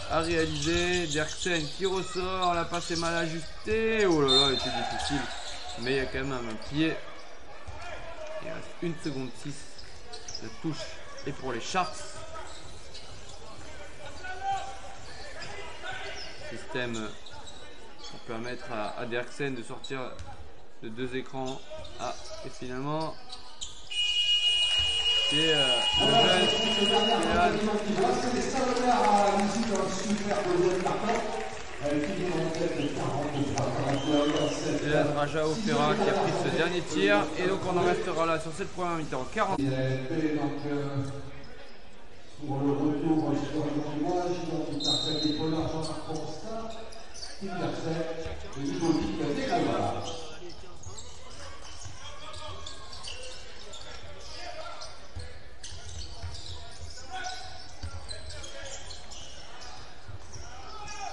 Speaker 1: à réaliser. Derksen qui ressort. La passe est mal ajustée. Oh là là, elle était difficile. Mais il y a quand même un pied. Il reste 1 seconde 6 de touche. Et pour les Sharks. Système pour permettre à Derksen de sortir de 2 écrans. Ah, et finalement, c'est le jeune Kélan Raja Opera qui a pris ce dernier tir. Et donc on en restera là sur cette première mi-temps. 40.
Speaker 2: Pour le retour sur le Limoges, donc il interprète des polars Jean-Marc Constant, qui interprète le Ludovic Desgravats.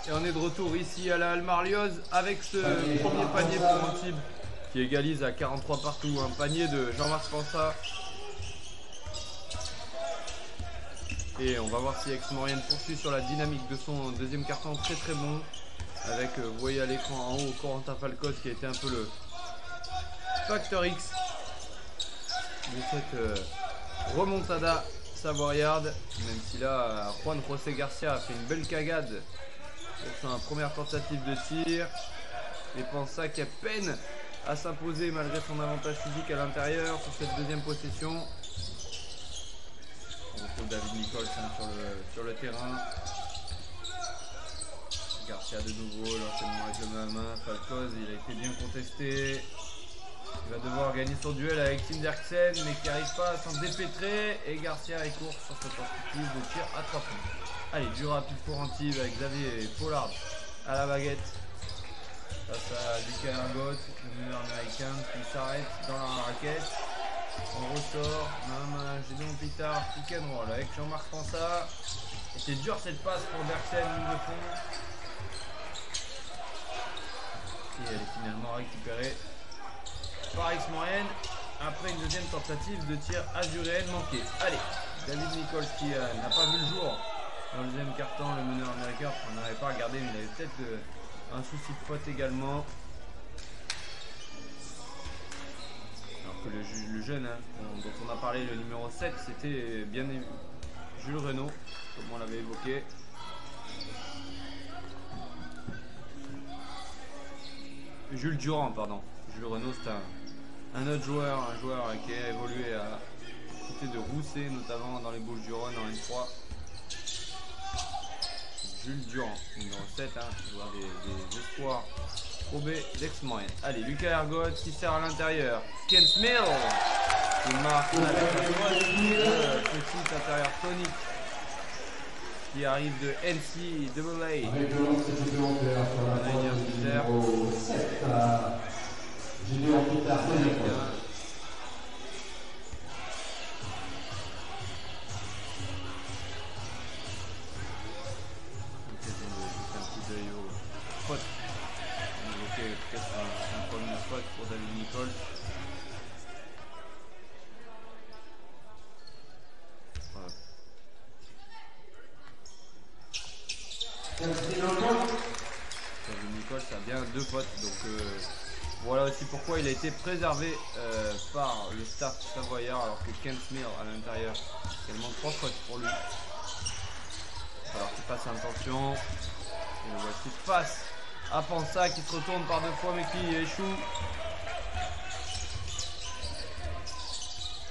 Speaker 1: Et on est de retour ici à la Halle Marlioz avec ce premier panier pour Antibes qui égalise à 43 partout. Un panier de Jean-Marc Pensat. Et on va voir si Aix-Maurienne poursuit sur la dynamique de son deuxième carton très très bon. Avec, vous voyez à l'écran en haut, Corentin Falcoz qui a été un peu le facteur X de cette remontada savoyarde. Même si là, Juan José Garcia a fait une belle cagade pour sa première tentative de tir. Et Pensat qui a peine à s'imposer malgré son avantage physique à l'intérieur sur cette deuxième possession. On retrouve David Nichols sur le terrain. Garcia de nouveau, l'enchaînement avec le main. Falcoz, il a été bien contesté. Il va devoir gagner son duel avec Tim Derksen, mais qui n'arrive pas à s'en dépêtrer. Et Garcia est court sur cette tentative de tir à 3 points. Allez, du rapide pour Antibes avec Xavier Pollard à la baguette. Face à Lucas Ergot, le meneur américain qui s'arrête dans la raquette. On ressort, Gédéon Pitard, pick and roll avec Jean-Marc Pensat. Et c'est dur cette passe pour Derksen, ligne de fond. Et elle est finalement récupérée par Aix-Maurienne après une deuxième tentative de tir azuréenne manquée. Allez, David Nichols qui n'a pas vu le jour dans le deuxième quart-temps, le meneur américain, on n'avait pas regardé, mais il avait peut-être un souci de faute également. Que le jeune dont on a parlé, le numéro 7, c'était bien Jules Renaud, comme on l'avait évoqué. Jules Durand, pardon. Jules Renaud, c'est un autre joueur, qui a évolué à côté de Rousset, notamment dans les Bouches-du-Rhône en N3. Jules Durand, numéro 7, joueur des espoirs Pro B d'Aix-Maurienne. Allez, Lucas Ergot qui sert à l'intérieur. Ken Smith qui marque avec la petit intérieur tonique qui arrive de NCAA.
Speaker 2: Avec le lancer supplémentaire sur la pointe numéro 7, Gédéon Petersen.
Speaker 1: On évoquait peut-être un premier spot pour David Nichols. Voilà. David Nichols a bien 2 potes, donc voilà aussi pourquoi il a été préservé par le staff savoyard, alors que Ken Smith à l'intérieur, également 3 potes pour lui. Alors qu'il passe intention. Et le voici face à Pansa qui se retourne par 2 fois mais qui échoue.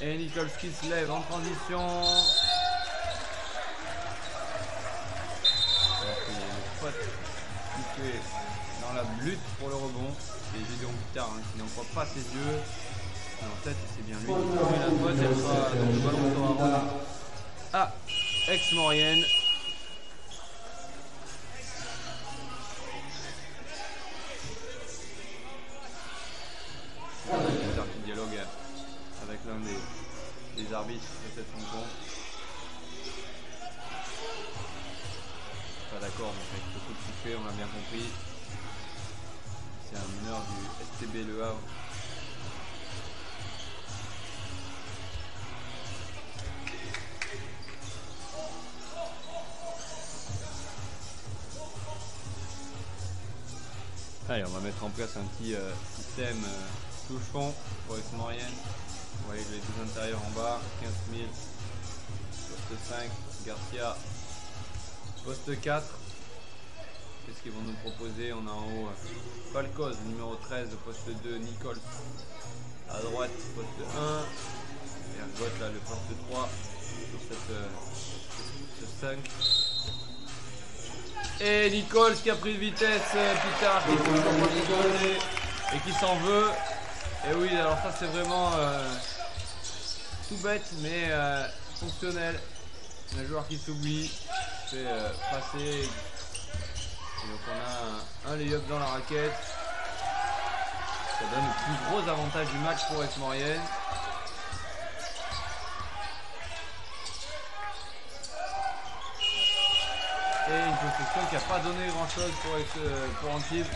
Speaker 1: Et Nichols qui se lève en transition. Alors qu'il y a une faute qui fait dans la lutte pour le rebond. Et Gédéon Pitard qui n'en croit pas ses yeux. Et en tête c'est bien lui qui fait la faute. Elle sera donc le ballon sera rendu à Aix-Maurienne. Qui dialogue avec l'un des arbitres de cette rencontre. Pas d'accord avec ce coup de sifflet, on l'a bien compris. C'est un meneur du STB Le Havre. Allez, on va mettre en place un petit système touche-fond pour Aix-Maurienne. Vous voyez les 2 intérieurs en bas, 15 000, poste 5, Garcia, poste 4. Qu'est-ce qu'ils vont nous proposer? On a en haut Falcoz, numéro 13, poste 2, Nichols. À droite, poste 1. Et à gauche, là, le poste 3 sur ce 5. Et Nichols qui a pris de vitesse, Pitard qui et qui s'en veut. Et oui, alors ça c'est vraiment tout bête mais fonctionnel. Un joueur qui s'oublie, fait passer. Et donc on a un lay-up dans la raquette. Ça donne le plus gros avantage du match pour Aix-Maurienne. Et une possession qui n'a pas donné grand chose pour Antibes.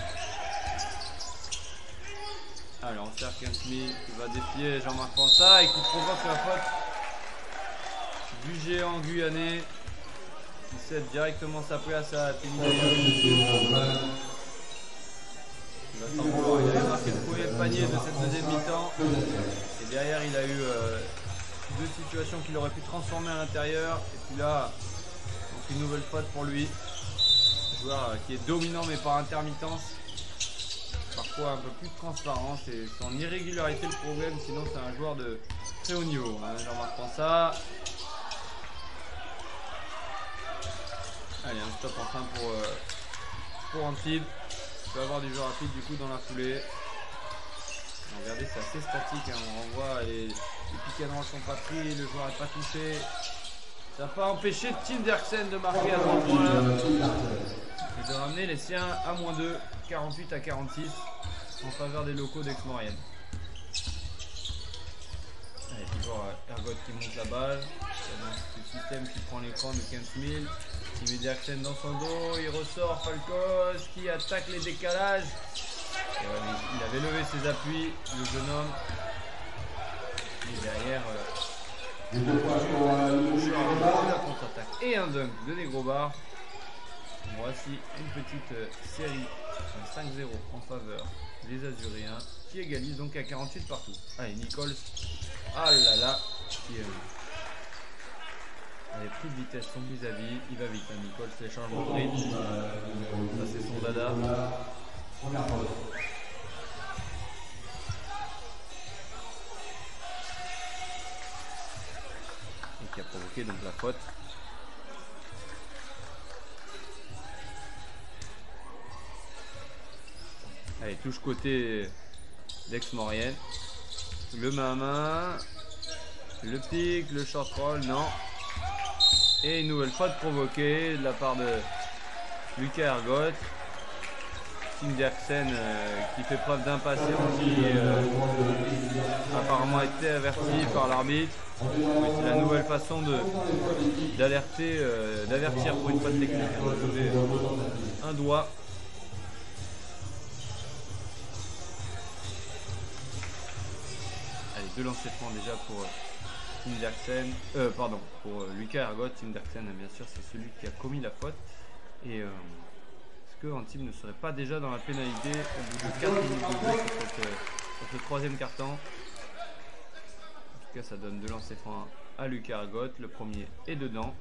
Speaker 1: Allez, on sert Ken Smith qui va défier Jean-Marc Pansa et qui provoque la faute du géant guyanais qui cède directement sa place à Témina. Il va s'en vouloir, il avait marqué le premier panier de cette deuxième mi-temps et derrière il a eu 2 situations qu'il aurait pu transformer à l'intérieur et puis là donc une nouvelle faute pour lui. Un joueur qui est dominant mais par intermittence. Parfois un peu plus de transparence et son irrégularité le problème, sinon c'est un joueur de très haut niveau. Jean-Marc Pansa. Allez, un stop enfin pour Antibes. Il peut avoir du jeu rapide du coup dans la foulée. Regardez, c'est assez statique, on renvoie, les pick and roll sont pas pris, le joueur n'est pas touché. Ça n'a pas empêché Tim Derksen de marquer à 3 points là. Et de ramener les siens à -2, 48 à 46 en faveur des locaux d'Aix-Maurienne. Allez, toujours Ergot qui monte la balle. Ce système qui prend l'écran de 15 000. Qui met Derksen dans son dos. Il ressort Falcoz qui attaque les décalages. Et il avait levé ses appuis, le jeune homme. Et derrière, la contre-attaque et un dunk de Negrobar. Voici une petite série, un 5-0 en faveur des Azuréens qui égalisent donc à 48 partout. Allez, Nichols, ah là là, qui avait pris de vitesse son vis-à-vis, il va vite, Nichols, les changements de rythme, ça c'est son dada. qui a provoqué donc la faute. Allez, touche côté d'Aix-Maurienne. Le main à main. Le pic, le short roll, non. Et une nouvelle faute provoquée de la part de Lucas Ergoth. Tindersen qui fait preuve d'impatience, qui apparemment a été averti par l'arbitre. C'est la nouvelle façon d'avertir pour une faute technique. Un doigt. Allez, 2 lancers francs déjà pour Tindersen. Pour Lucas Ergoth. Tindersen, bien sûr, c'est celui qui a commis la faute. Et est-ce que Antibes ne serait pas déjà dans la pénalité au bout de 4 minutes de jeu sur ce troisième carton? En tout cas, ça donne 2 lancers francs à Lucas Ergoth. Le premier est dedans.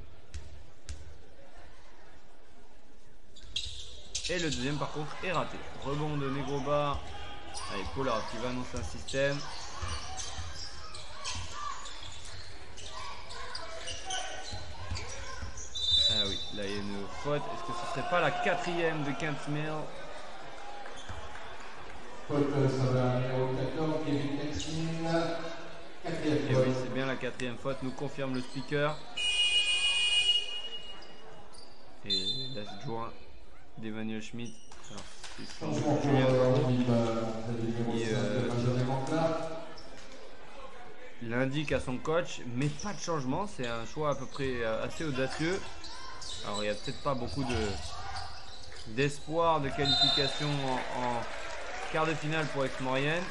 Speaker 1: Et le deuxième, par contre, est raté. Rebond de Negroba. Allez, Pollard qui va annoncer un système. Ah oui, là il y a une faute. Est-ce que ce serait pas la 4e de Kent Mill?
Speaker 2: Faute, ça va numéro 14, Kevin Exmin. 4e
Speaker 1: Et oui, c'est bien la 4e faute, nous confirme le speaker. Et l'adjoint d'Emmanuel Schmitt. Alors, il indique à son coach, mais pas de changement. C'est un choix à peu près assez audacieux. Alors il n'y a peut-être pas beaucoup d'espoir de qualification en quart de finale pour Aix-Maurienne.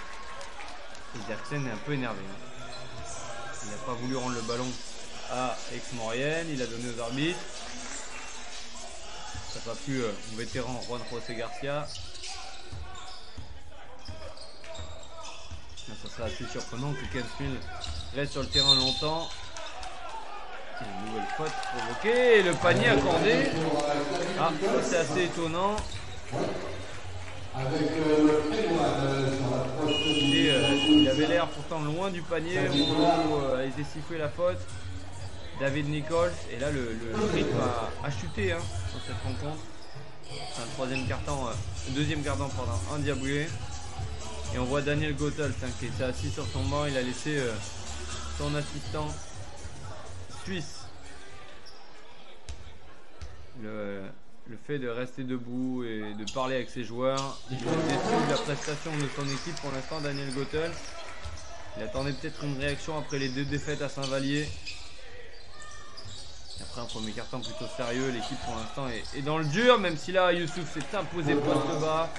Speaker 1: Et Derksen est un peu énervé. Il n'a pas voulu rendre le ballon à Aix-Maurienne, il a donné aux arbitres. Ça n'a pas plu au vétéran Juan José Garcia. Ça serait assez surprenant que Kensfield reste sur le terrain longtemps. Une nouvelle faute provoquée, et le panier accordé. Ah, ça c'est assez étonnant. Et, il avait l'air pourtant loin du panier au moment où a été sifflée la faute. David Nichols, et là le rythme a chuté sur cette rencontre. C'est un deuxième carton endiablé. Et on voit Daniel Goethals qui était assis sur son banc, il a laissé son assistant suisse. Le fait de rester debout et de parler avec ses joueurs, il est déçu de la prestation de son équipe pour l'instant, Daniel Goethals. Il attendait peut-être une réaction après les 2 défaites à Saint-Vallier. Après un premier carton plutôt sérieux, l'équipe pour l'instant est dans le dur, même si là Youssouf s'est imposé poste bas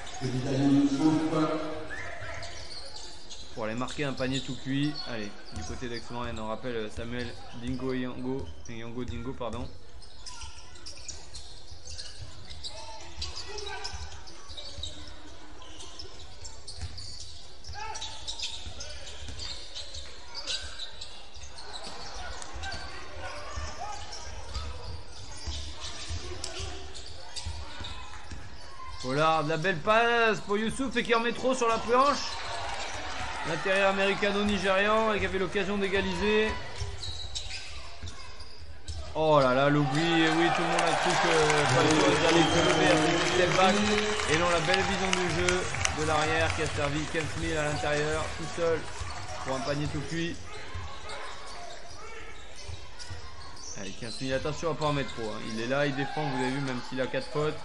Speaker 1: pour aller marquer un panier tout cuit. Allez, du côté d'Aix-Maurienne, on rappelle Samuel Yango Dingo, pardon. Pollard, de la belle passe pour Youssouf et qui en met trop sur la planche. L'intérieur américano-nigérian qui avait l'occasion d'égaliser. Oh là là, l'oubli, oui, tout le monde a cru que Falco allait se lever avec le step back. Et non, la belle vision du jeu de l'arrière qui a servi Kent Mill à l'intérieur, tout seul, pour un panier tout cuit. Allez, Kent Mill, attention à pas en mettre trop. Il est là, il défend, vous avez vu, même s'il a 4 fautes.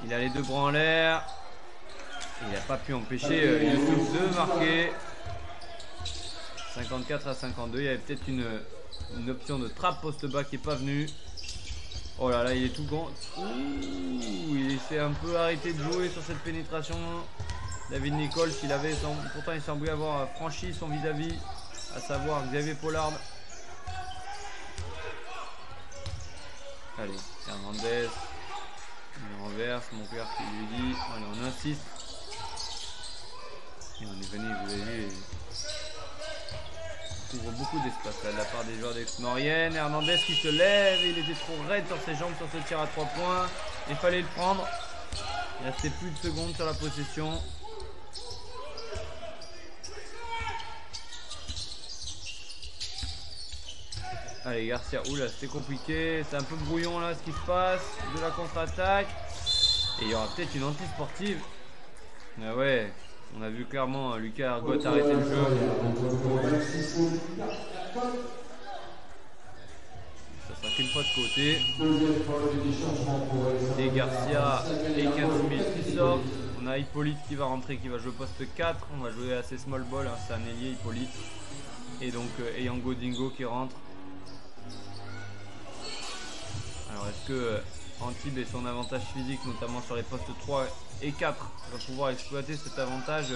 Speaker 1: Il a les 2 bras en l'air. Il n'a pas pu empêcher Youssouf de marquer. 54 à 52. Il y avait peut-être une option de trappe poste bas qui n'est pas venue. Oh là là, il est tout grand. Il s'est un peu arrêté de jouer sur cette pénétration. David Nichols, pourtant il semblait avoir franchi son vis-à-vis, à savoir Xavier Pollard. Allez, Hernandez. Il renverse, mon père qui lui dit, allez on insiste. Et on est venu, vous avez vu, il ouvre beaucoup d'espace là de la part des joueurs d'Aix-Maurienne. Hernandez qui se lève, il était trop raide sur ses jambes sur ce tir à 3 points. Il fallait le prendre. Il restait plus de secondes sur la possession. Allez, Garcia, oula, c'était compliqué. C'est un peu brouillon là ce qui se passe. De la contre-attaque. Et il y aura peut-être une anti-sportive. Ah ouais, on a vu clairement Lucas Argot arrêter le jeu. Ça sera qu'une fois de côté. Et Garcia et 15 000 qui sortent. On a Hippolyte qui va rentrer, qui va jouer poste 4. On va jouer assez small ball, hein. C'est un ailier Hippolyte. Et donc Eyango Dingo qui rentre. Alors est-ce que Antibes et son avantage physique, notamment sur les postes 3 et 4, va pouvoir exploiter cet avantage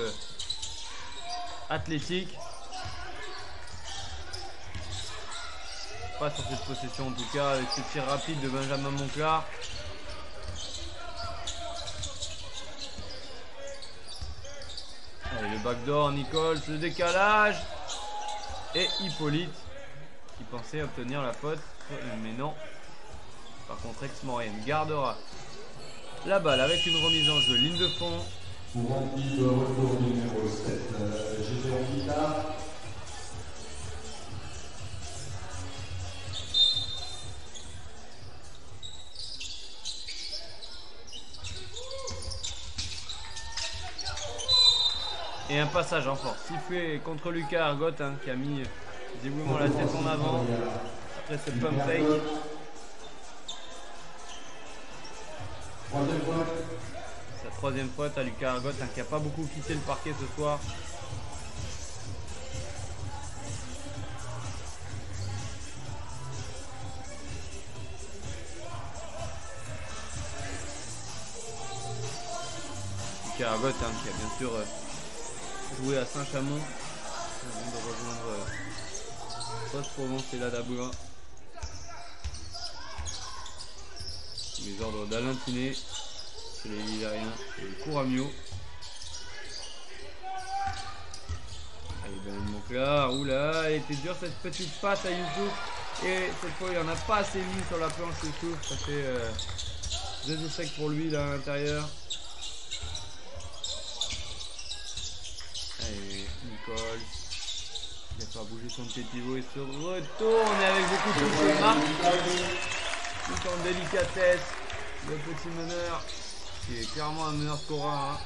Speaker 1: athlétique? Pas sur cette possession en tout cas, avec ce tir rapide de Benjamin Monclar. Allez, le backdoor, Nicole, le décalage. Et Hippolyte qui pensait obtenir la faute, mais non. Par contre, Aix-Maurienne gardera la balle avec une remise en jeu, ligne de fond.
Speaker 2: Pour Antibes, retour numéro 7, Gédéon Guitard.
Speaker 1: Et un passage en force sifflé contre Lucas Argot, hein, qui a mis visiblement la tête en avant après ce pump fake. Sa troisième faute à Lucas Argot, hein, qui n'a pas beaucoup quitté le parquet ce soir. Lucas Argot, hein, qui a bien sûr joué à Saint-Chamond avant de rejoindre Poste-Provence et la Daboua. Les ordres d'Alain Tiné, c'est les Ligériens et le Couramio. Allez, Ben Monclar, oula, elle était dure cette petite passe à Youssouf. Et cette fois, il en a pas assez mis sur la planche Youssouf. Ça fait 2 échecs pour lui là à l'intérieur. Allez, Nicole. Il n'a pas bougé son petit pivot et se retourne avec beaucoup de touches. Marc, tout en délicatesse. Le petit meneur, qui est clairement un meneur scoreur. Hein.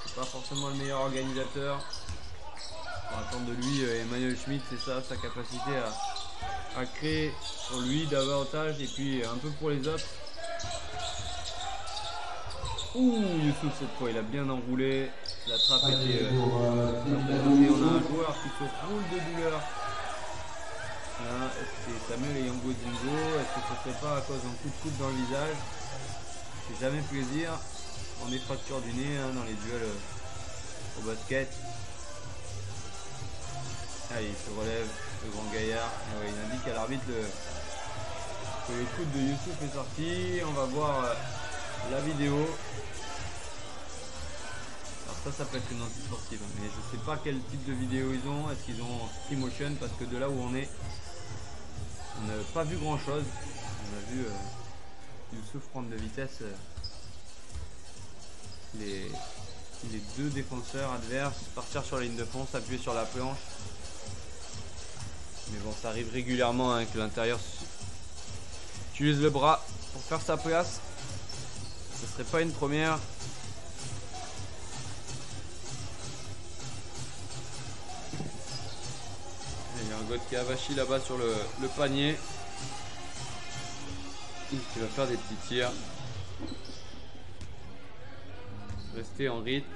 Speaker 1: C'est pas forcément le meilleur organisateur. On va attendre de lui Emmanuel Schmitt, c'est ça, sa capacité à créer pour lui davantage et puis un peu pour les autres. Ouh, Youssouf cette fois il a bien enroulé. La trappe était présentée. On a un joueur qui se roule de douleur. Là, c'est Samuel Eyango Dingo. Est-ce que ce serait pas à cause d'un coup de coude dans le visage? C'est jamais plaisir. On est fracture du nez hein, dans les duels au basket. Allez, il se relève, le grand gaillard. Ouais, il indique à l'arbitre que le coude de Youssouf est sorti. On va voir la vidéo. Alors ça peut être une anti-sportive, mais je sais pas quel type de vidéo ils ont. Est-ce qu'ils ont free motion? Parce que de là où on est, on n'a pas vu grand chose. On a vu Youssouf prendre de vitesse les 2 défenseurs adverses, partir sur la ligne de fond, s'appuyer sur la planche. Mais bon, ça arrive régulièrement hein, que l'intérieur utilise le bras pour faire sa place. Ce serait pas une première. Il y a un God qui a avachi là-bas sur le panier. Qui va faire des petits tirs. Rester en rythme.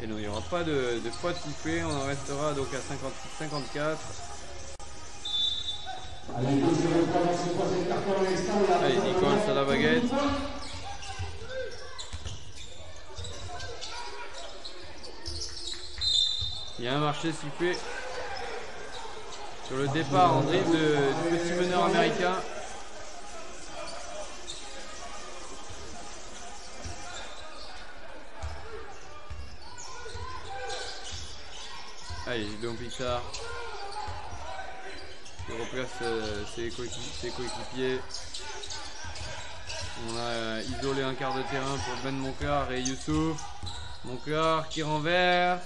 Speaker 1: Et non, il n'y aura pas de faute sifflée. On en restera donc à 56-54. Allez, Nicole, ça la baguette. Il y a un marché sifflé sur le départ en dribble du petit meneur américain. Allez, Gédéon Pixard qui replace ses coéquipiers. On a isolé un quart de terrain pour Ben Monclar et Youssouf. Monclar qui renverse.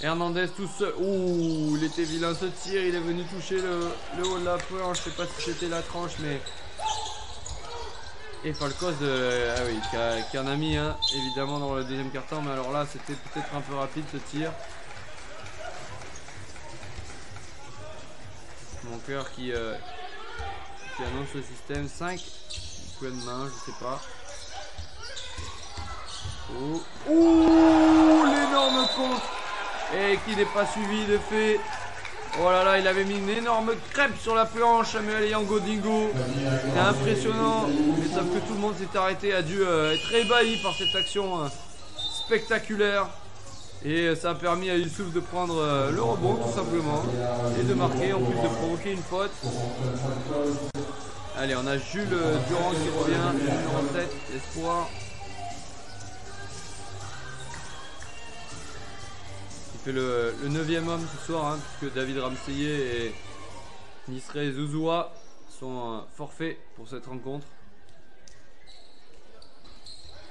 Speaker 1: Hernandez tout seul. Ouh, il était vilain ce tir. Il est venu toucher le haut de la planche. Je sais pas si c'était la tranche, mais. Et Falcoz, ah oui, qui en a mis un, évidemment, dans le deuxième quart-temps. Mais alors là, c'était peut-être un peu rapide ce tir. Monclar qui annonce le système 5. Coup de main, je sais pas. Oh. Ouh, l'énorme contre. Et qui n'est pas suivi de fait. Oh là là, il avait mis une énorme crêpe sur la planche, Samuel Yangodingo. C'est impressionnant. Mais sauf que tout le monde s'est arrêté, a dû être ébahi par cette action spectaculaire. Et ça a permis à Youssouf de prendre le rebond tout simplement. Et de marquer, en plus de provoquer une faute. Allez, on a Jules Durand qui revient, numéro 7, espoir. Fait le 9e homme ce soir, hein, puisque David Ramseyer et Nisré Zouzoua sont forfaits pour cette rencontre.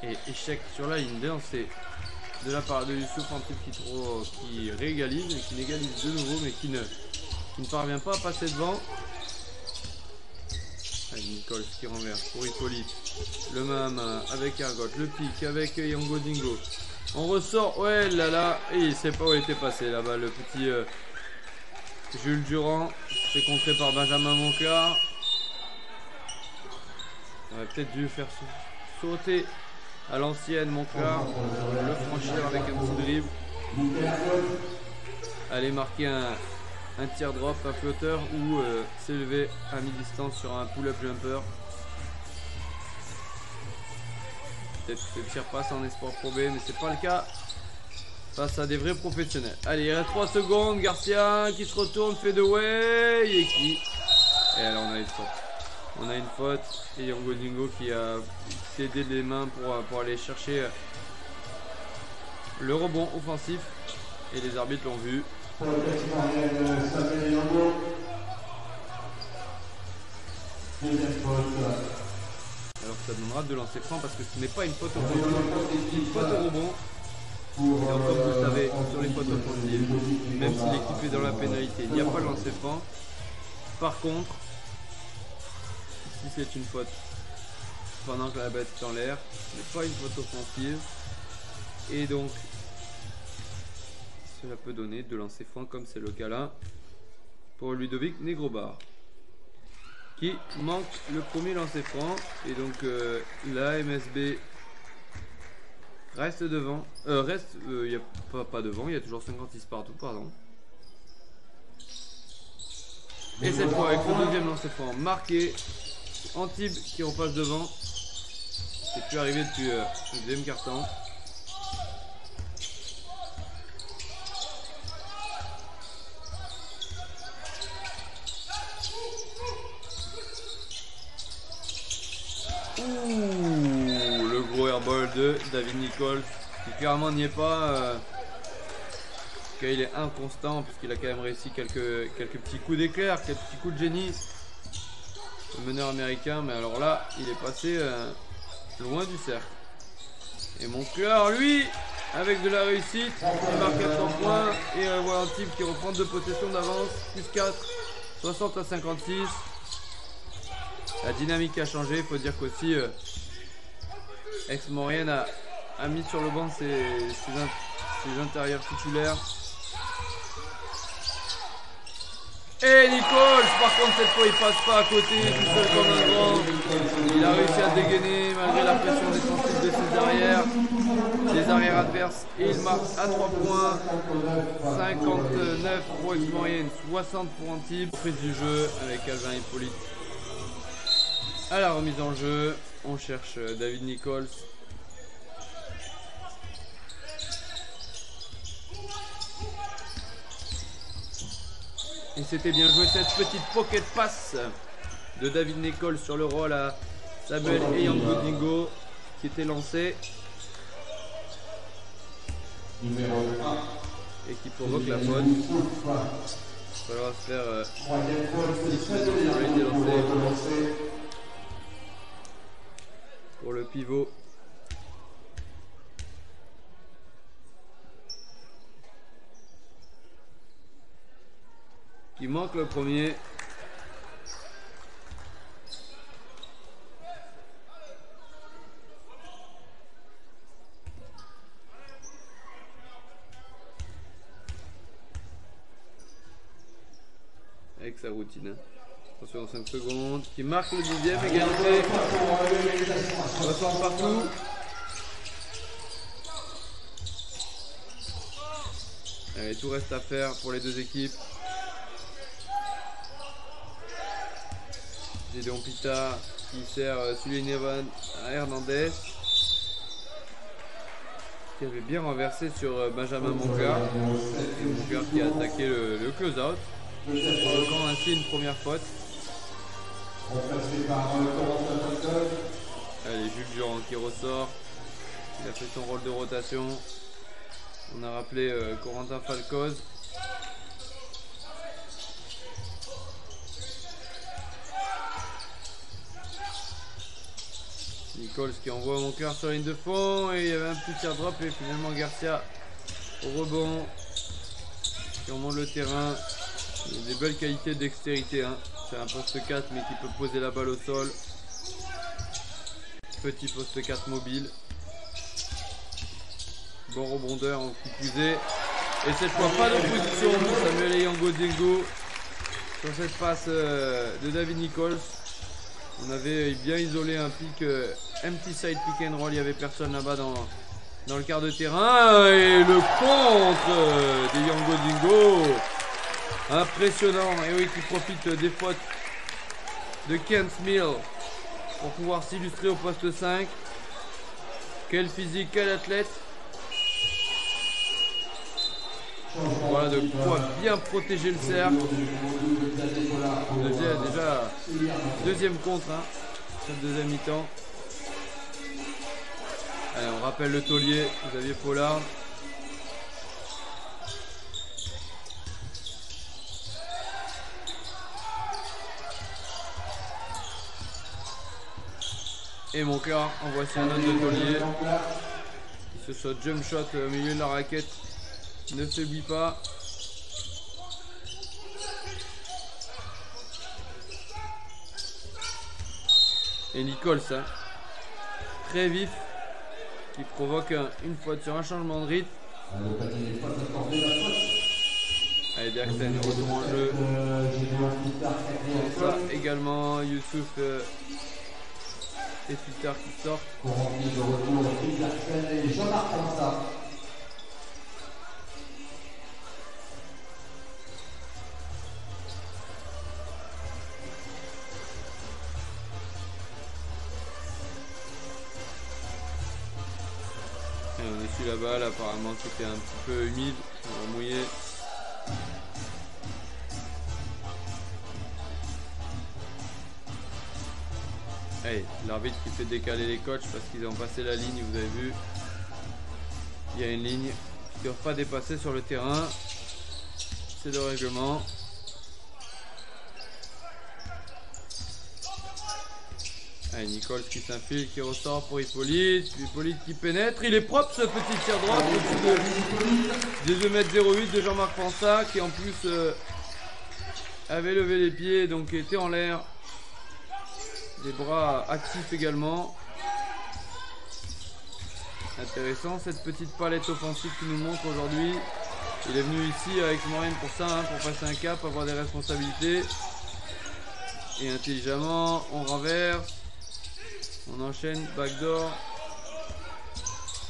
Speaker 1: Et échec sur la ligne délancée de la part de Youssouf Antib qui réégalise et qui n'égalise de nouveau, mais qui ne parvient pas à passer devant. Allez, Nicole qui renverse pour Hippolyte. Le même avec Ergot, le pic avec Yangodingo. On ressort, ouais là là, et il sait pas où il était passé là-bas, le petit Jules Durand, c'est contré par Benjamin Monclar. On aurait peut-être dû faire sauter à l'ancienne Monclar, le franchir avec un petit dribble. Aller marquer un tir drop, un flotteur ou s'élever à mi-distance sur un pull-up jumper. Peut-être que ce tir passe en espoir Pro B, mais c'est pas le cas face à des vrais professionnels. Allez, il reste 3 secondes. Garcia qui se retourne, fait de way et qui. Et alors on a une faute. On a une faute et Yangodingo qui a cédé les mains pour aller chercher le rebond offensif. Et les arbitres l'ont vu. Alors ça demandera de lancer franc parce que ce n'est pas une faute offensive, c'est une faute au rebond. Et comme vous le savez, sur les fautes offensives, même si l'équipe est dans la pénalité, il n'y a pas de lancer franc. Par contre, si c'est une faute pendant que la balle est en l'air, ce n'est pas une faute offensive. Et donc, cela peut donner de lancer franc comme c'est le cas là pour Ludovic Negrobar, qui manque le premier lancer franc. Et donc la MSB reste devant. Il n'y a pas devant, il y a toujours 56 partout, pardon. Et cette fois avec le deuxième lancer franc marqué, Antibes qui repasse devant. C'est plus arrivé depuis le deuxième quart-temps. Le gros airball de David Nichols qui clairement n'y est pas, qu'il est inconstant puisqu'il a quand même réussi quelques petits coups d'éclair, quelques petits coups de génie, le meneur américain. Mais alors là il est passé loin du cercle. Et Monclar lui avec de la réussite, il marque à 3 points. Et voilà Antibes qui reprend 2 possessions d'avance, plus 4, 60 à 56. La dynamique a changé, il faut dire qu'aussi Aix-Maurienne a mis sur le banc ses intérieurs titulaires. Et Nichols, par contre cette fois il passe pas à côté, tout seul comme un grand. Il a réussi à dégainer malgré la pression défensive de ses arrières, des arrières adverses. Et il marque à 3 points, 59 pour Aix-Maurienne, 60 pour Antibes. Prise du jeu avec Alvin Hippolyte. À la remise en jeu, on cherche David Nichols. Et c'était bien joué cette petite pocket pass de David Nichols sur le rôle à Samuel et Yangodingo qui était lancé. Et qui provoque la faute. Il va falloir se faire 6 mètres de pénalité lancée. Pour le pivot qui manque le premier. Avec sa routine. Attention, 5 secondes. Qui marque le 10e, égalité. Ressort partout. Allez, tout reste à faire pour les deux équipes. Gédéon Pita qui sert Sullivan à Hernandez, qui avait bien renversé sur Benjamin Monclar. Monclar qui a attaqué le close-out, provoquant ainsi une première faute. Allez, Jules Durand qui ressort. Il a fait son rôle de rotation. On a rappelé Corentin Falcoz. Nichols qui envoie Monclar sur la ligne de fond. Et il y avait un petit tir drop. Et finalement Garcia au rebond. Qui remonte le terrain. Il a des belles qualités de dextérité. Hein. C'est un poste 4 mais qui peut poser la balle au sol. Petit poste 4 mobile. Bon rebondeur en coup plus. Et cette fois pas d'opposition pour Samuel Eyango-Diengo sur cette passe de David Nichols. On avait bien isolé un pick empty side pick and roll. Il n'y avait personne là-bas dans le quart de terrain. Et le contre d'Eyango-Diengo. Impressionnant. Et oui, qui profite des fautes de Kent Mill pour pouvoir s'illustrer au poste 5. Quel physique, quel athlète. Voilà de quoi bien protéger le cercle. Déjà deuxième contre hein, cette deuxième mi-temps. Allez, on rappelle le taulier, Xavier Pollard. Et Monclar en voici un autre de taulier. Ce jump shot au milieu de la raquette ne faiblit pas. Et Nichols, hein, très vif, qui provoque une faute sur un changement de rythme. Allez, Derksen, retour en jeu. Ça également, Youssouf et Filter qui sortent. On essuie la balle, apparemment c'était un petit peu humide, on va mouiller. Allez, l'arbitre qui fait décaler les coachs parce qu'ils ont passé la ligne, vous avez vu. Il y a une ligne qui ne doit pas dépasser sur le terrain. C'est le règlement. Allez, Nichols qui s'infile, qui ressort pour Hippolyte. Hippolyte qui pénètre. Il est propre ce petit tir droit au-dessus des 2,08 m de Jean-Marc Fansa qui en plus avait levé les pieds, donc était en l'air. Les bras actifs également. Intéressant cette petite palette offensive qui nous montre aujourd'hui. Il est venu ici avec Maureen pour ça, hein, pour passer un cap, avoir des responsabilités. Et intelligemment, on renverse. On enchaîne, backdoor.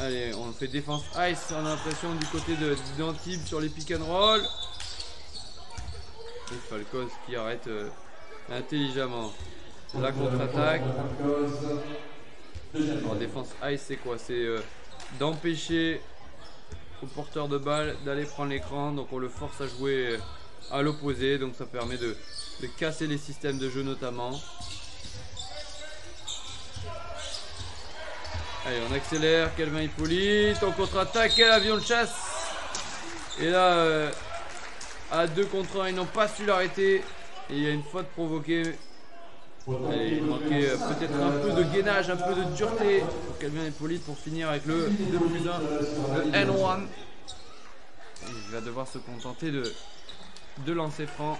Speaker 1: Allez, on fait défense ice, on a l'impression du côté d'Antibes sur les pick and roll. Et Falcoz qui arrête intelligemment la contre-attaque. Alors défense ice c'est quoi? C'est d'empêcher au porteur de balle d'aller prendre l'écran. Donc on le force à jouer à l'opposé. Donc ça permet de casser les systèmes de jeu notamment. Allez, on accélère, Calvin Hippolyte, on contre-attaque, quel avion de chasse. Et là, à 2 contre 1, ils n'ont pas su l'arrêter. Et il y a une faute provoquée. Allez, il manquait peut-être un peu de gainage, un peu de dureté pour Calvin Hippolyte pour finir avec le 2+1, le N1. Il va devoir se contenter de de lancer franc.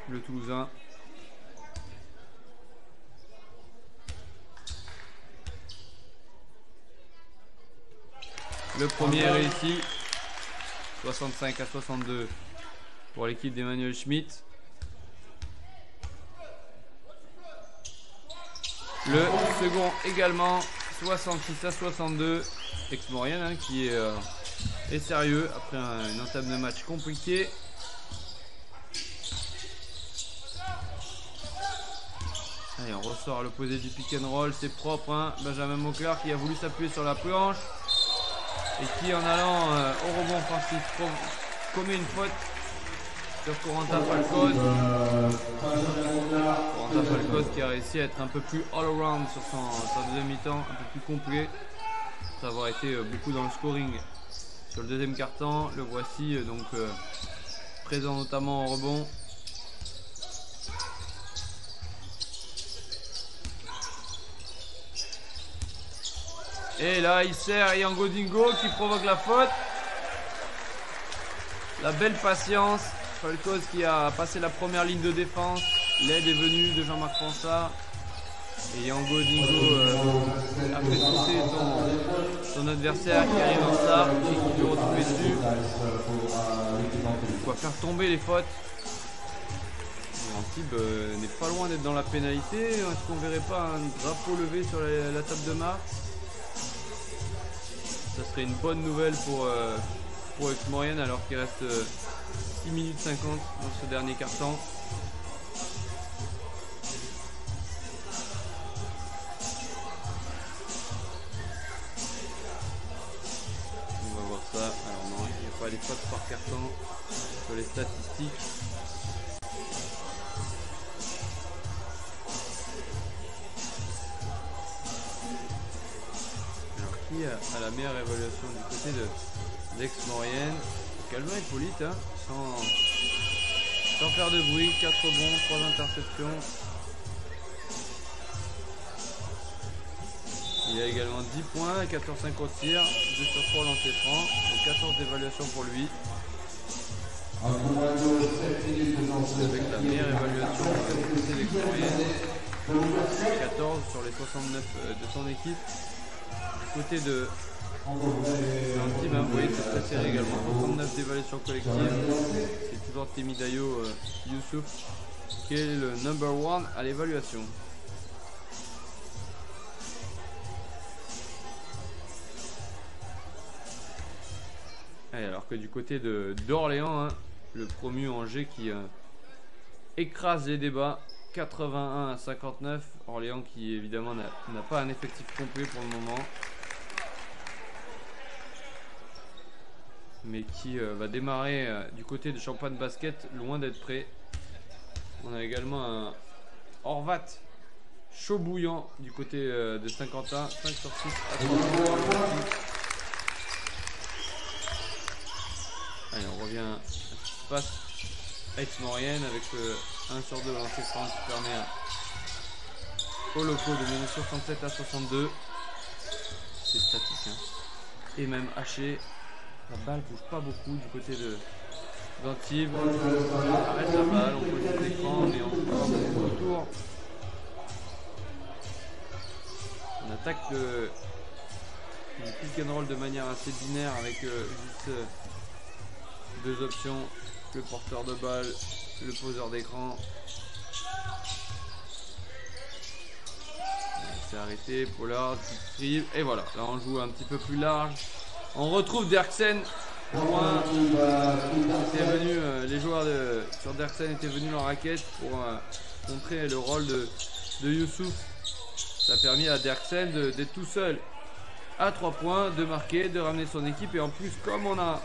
Speaker 1: Le Toulousain. Le premier réussi. 65 à 62 pour l'équipe d'Emmanuel Schmitt. Le second également. 66 à 62. Aix-Maurienne hein, qui est sérieux après une entame de match compliquée. Allez, on ressort à l'opposé du pick and roll, c'est propre. Hein. Benjamin Mauclair qui a voulu s'appuyer sur la planche et qui, en allant au rebond offensif, commet une faute sur Corentin Falcoz. Corentin Falcoz qui a réussi à être un peu plus all-around sur son deuxième mi-temps, un peu plus complet, après avoir été beaucoup dans le scoring sur le deuxième quart-temps. Le voici donc présent notamment au rebond. Et là, il sert Yango Dingo qui provoque la faute. La belle patience. Falcoz qui a passé la première ligne de défense. L'aide est venue de Jean-Marc Fransart. Et Yango Dingo a fait sauter son adversaire qui arrive en start et qui lui retrouve dessus. Il faut faire tomber les fautes. Antibes n'est pas loin d'être dans la pénalité. Est-ce qu'on verrait pas un drapeau levé sur la table de marque? Ça serait une bonne nouvelle pour Aix-Maurienne alors qu'il reste 6 minutes 50 dans ce dernier quart-temps. On va voir ça. Alors non, il n'y a pas les fautes par quart-temps sur les statistiques. Qui a la meilleure évaluation du côté d'Aix-Maurienne? Calvin Hippolyte, hein, sans faire de bruit, 4 rebonds, 3 interceptions. Il a également 10 points, 14-5 au tir, 2 sur 3 lancés francs, donc 14 d'évaluation pour lui. Avec la meilleure évaluation du côté d'Aix-Maurienne, 14 sur les 69 de son équipe. Du côté de Antibes, vous voyez, c'est très serré également. 69 d'évaluation collective. C'est toujours Temidayo Youssouf qui est le number 1 à l'évaluation. Alors que du côté d'Orléans, hein, le promu Angers qui écrase les débats. 81 à 59. Orléans qui évidemment n'a pas un effectif complet pour le moment. Mais qui va démarrer du côté de Champagne Basket, loin d'être prêt. On a également un Horvat chaud bouillant du côté de Saint-Quentin, 5 sur 6 à 3. Allez, on revient à ce qui se passe à Aix-Maurienne avec 1 sur 2 lancé franc qui permet aux locaux de mener 67 à 62. C'est statique, hein. Et même haché. La balle bouge pas beaucoup du côté d'Antibes. On arrête la balle, on pose l'écran, mais on peut pas beaucoup autour. On attaque le pick and roll de manière assez binaire avec juste 2 options. Le porteur de balle, le poseur d'écran. C'est arrêté, Pollard, Trive, et voilà, là on joue un petit peu plus large. On retrouve Derksen loin. Les joueurs sur Derksen étaient venus en raquette pour montrer le rôle de Youssouf. Ça a permis à Derksen d'être tout seul à 3 points, de marquer, de ramener son équipe. Et en plus, comme on a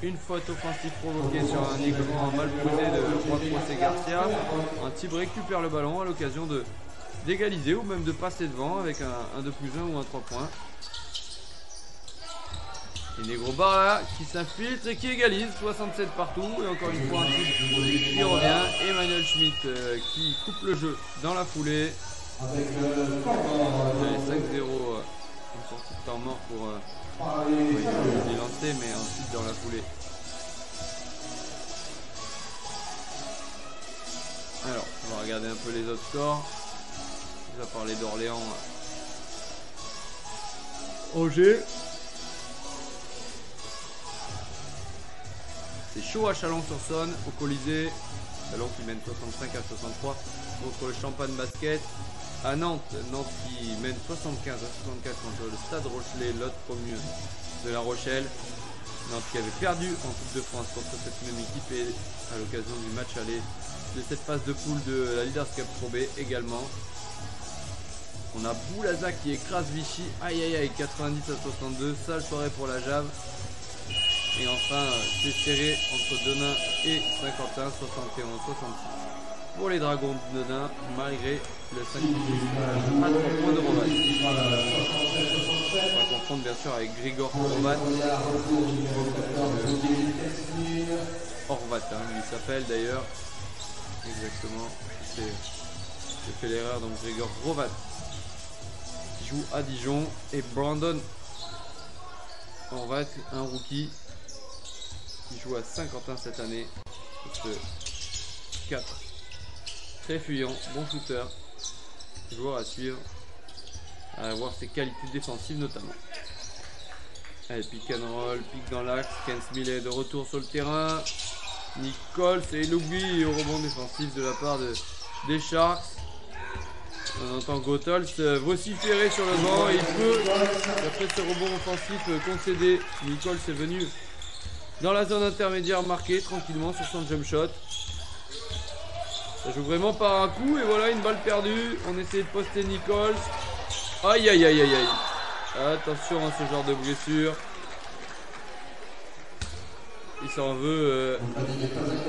Speaker 1: une faute offensive provoquée sur un écran mal posé de Juan José Garcia, Antibes récupère le ballon à l'occasion d'égaliser ou même de passer devant avec un 2+1 ou un 3 points. Et Negro Barra qui s'infiltre et qui égalise, 67 partout. Et encore une fois Antibes qui revient. Emmanuel Schmitt qui coupe le jeu dans la foulée. 5-0 en sortie de temps mort pour les lancer, mais ensuite dans la foulée. Alors, on va regarder un peu les autres scores. On va parler d'Orléans. Angers. C'est chaud à Chalon-sur-Saône, au Colisée. Chalon qui mène 65-63 contre le Champagne Basket. À Nantes, Nantes qui mène 75-64 contre le Stade Rochelet, l'autre promu de La Rochelle. Nantes qui avait perdu en Coupe de France contre cette même équipe et à l'occasion du match aller de cette phase de poule de la Leaders Cup Pro B également. On a Boulazac qui écrase Vichy, aïe aïe aïe, 90-62, sale soirée pour la Jave. Et enfin, c'est serré entre Denain et Saint-Quentin, 71-66 pour les Dragons de Denain, malgré le 5 à 3 points de Rovat. On va confondre bien sûr avec Grigor Horvat. Horvat, hein, lui s'appelle d'ailleurs. Exactement. J'ai fait l'erreur, donc Grigor Horvat qui joue à Dijon. Et Brandon Horvat, un rookie qui joue à Saint-Quentin cette année. 4. Très fuyant, bon shooter. Joueur à suivre. À voir ses qualités défensives notamment. Allez, pick and roll, pick dans l'axe. Ken Smith est de retour sur le terrain. Nichols et Loubi au rebond défensif de la part des Sharks. On entend Goethals vociférer sur le banc et il peut, après ce rebond offensif, concéder. Nichols est venu dans la zone intermédiaire marquée tranquillement sur son jump shot. Ça joue vraiment par un coup et voilà une balle perdue. On essaie de poster Nichols. Aïe aïe aïe aïe aïe. Attention à ce genre de blessure. Il s'en veut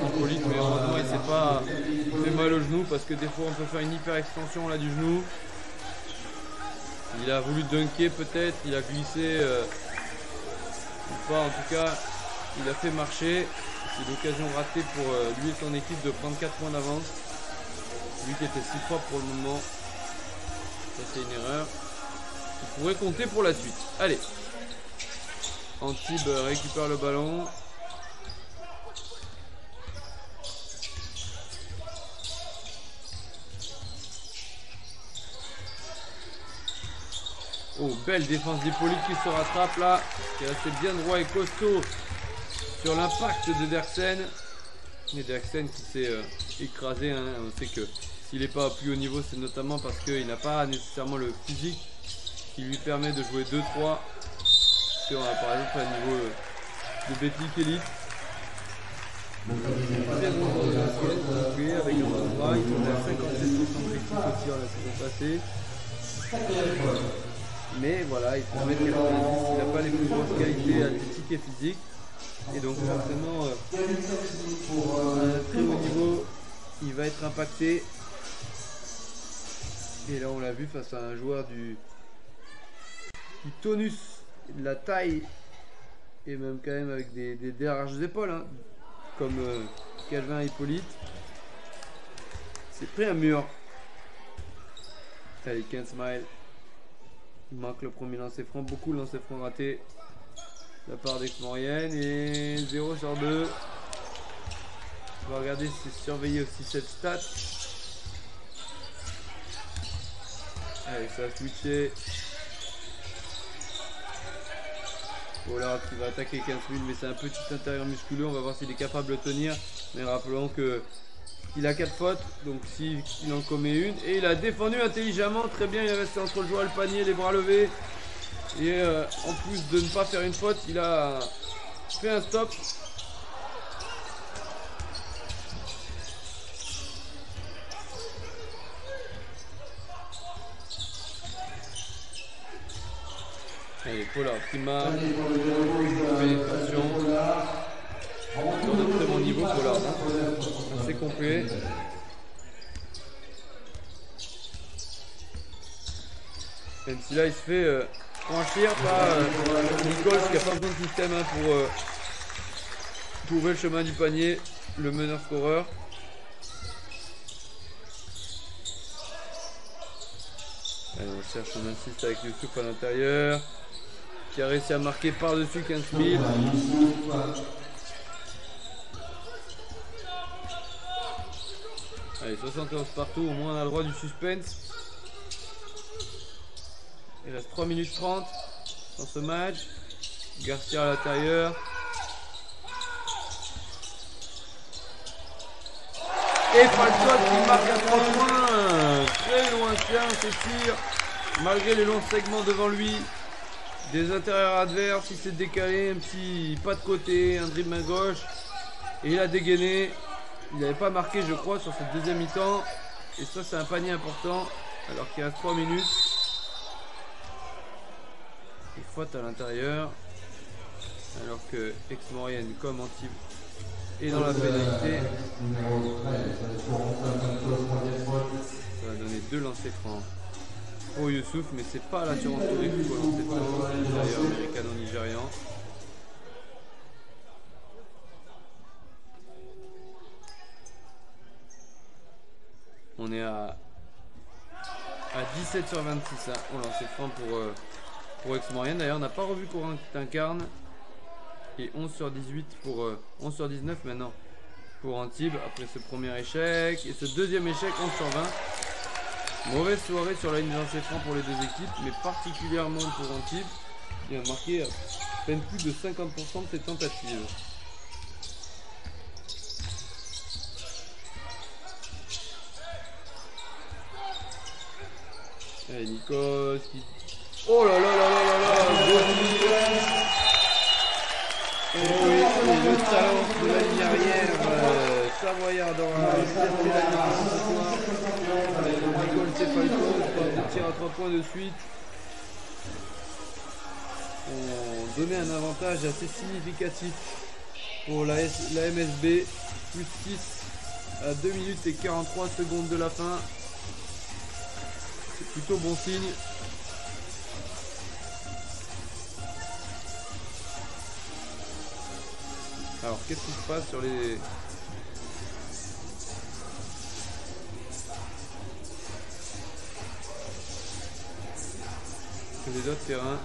Speaker 1: Hippolyte, mais heureusement il s'est pas fait mal au genou parce que des fois on peut faire une hyper extension là du genou. Il a voulu dunker peut-être, il a glissé ou pas, en tout cas il a fait marcher. C'est l'occasion ratée pour lui et son équipe de prendre 4 points d'avance. Lui qui était si propre pour le moment. Ça c'est une erreur. Il pourrait compter pour la suite. Allez. Antibes récupère le ballon. Oh, belle défense d'Hippolyte qui se rattrape là. Qui est resté bien droit et costaud sur l'impact de Derksen. Mais Derksen qui s'est écrasé. Hein. On sait que s'il n'est pas à plus haut niveau, c'est notamment parce qu'il n'a pas nécessairement le physique qui lui permet de jouer 2-3 sur par exemple un niveau de Betclic Elite. Très bon joueur de basket, avec un bon bras. Il est à 57% d'équipe aussi en la saison passée. Mais voilà, il faut mettre 90, il n'a pas les plus grosses qualités athlétiques et physiques. Et donc forcément, à un très haut niveau, il va être impacté. Et là on l'a vu face à un joueur du tonus, de la taille, et même quand même avec des larges épaules, hein, comme Calvin Hippolyte. C'est pris un mur. Allez, Ken Smith. Il manque le premier lancer franc, beaucoup de lancers francs ratés de la part d'Aix-Maurienne et 0 sur 2. On va regarder si c'est surveillé aussi cette stat. Allez, ça a switché. Pollard qui va attaquer 15 000, mais c'est un petit intérieur musculeux. On va voir s'il est capable de tenir. Mais rappelons que il a 4 fautes, donc s'il en commet une. Et il a défendu intelligemment, très bien. Il est resté entre le joueur et le panier, les bras levés. Et en plus de ne pas faire une faute, il a fait un stop. Allez, Pollard qui marque. Pénétration. Sur de très bon niveau, Pollard. Assez complet. Même si là il se fait franchir par Nichols qui n'a pas besoin de système hein, pour trouver le chemin du panier, le meneur scoreur. Allez, on cherche, on insiste avec Youssouf à l'intérieur. Qui a réussi à marquer par-dessus 15 000. Allez, 71 partout, au moins on a le droit du suspense. Il reste 3 minutes 30 dans ce match. Garcia à l'intérieur. Et Falcon qui marque à 3 points. Très lointain ce tir. Malgré les longs segments devant lui. Des intérieurs adverses, il s'est décalé, un petit pas de côté, un dribble main gauche. Et il a dégainé. Il n'avait pas marqué, je crois, sur cette deuxième mi-temps. Et ça, c'est un panier important. Alors qu'il reste 3 minutes. Et faute à l'intérieur. Alors que Aix-Maurienne, comme Antibes, est dans la pénalité. Ça va donner 2 lancers francs pour Youssouf, mais c'est pas l'assurance Touré qui faut lancer franc, l'intérieur américano-nigérian. On est à 17 sur 26 hein, on lance franc pour Aix-Maurienne. D'ailleurs, on n'a pas revu Corentin Carne. Et 11 sur 18 pour 11 sur 19 maintenant pour Antibes après ce premier échec. Et ce deuxième échec, 11 sur 20. Mauvaise soirée sur la ligne de lancer franc pour les deux équipes, mais particulièrement pour Antibes, qui a marqué à peine plus de 50% de ses tentatives. Allez, Nikos qui... Oh là là là là là là. Oh oui, le talent de la ligne arrière, Savoyard dans la Nicole Falco, tire à 3 points de suite. On donnait un avantage assez significatif pour la MSB, plus 6 à 2 minutes et 43 secondes de la fin. C'est plutôt bon signe. Alors, qu'est-ce qui se passe sur les... sur les autres terrains?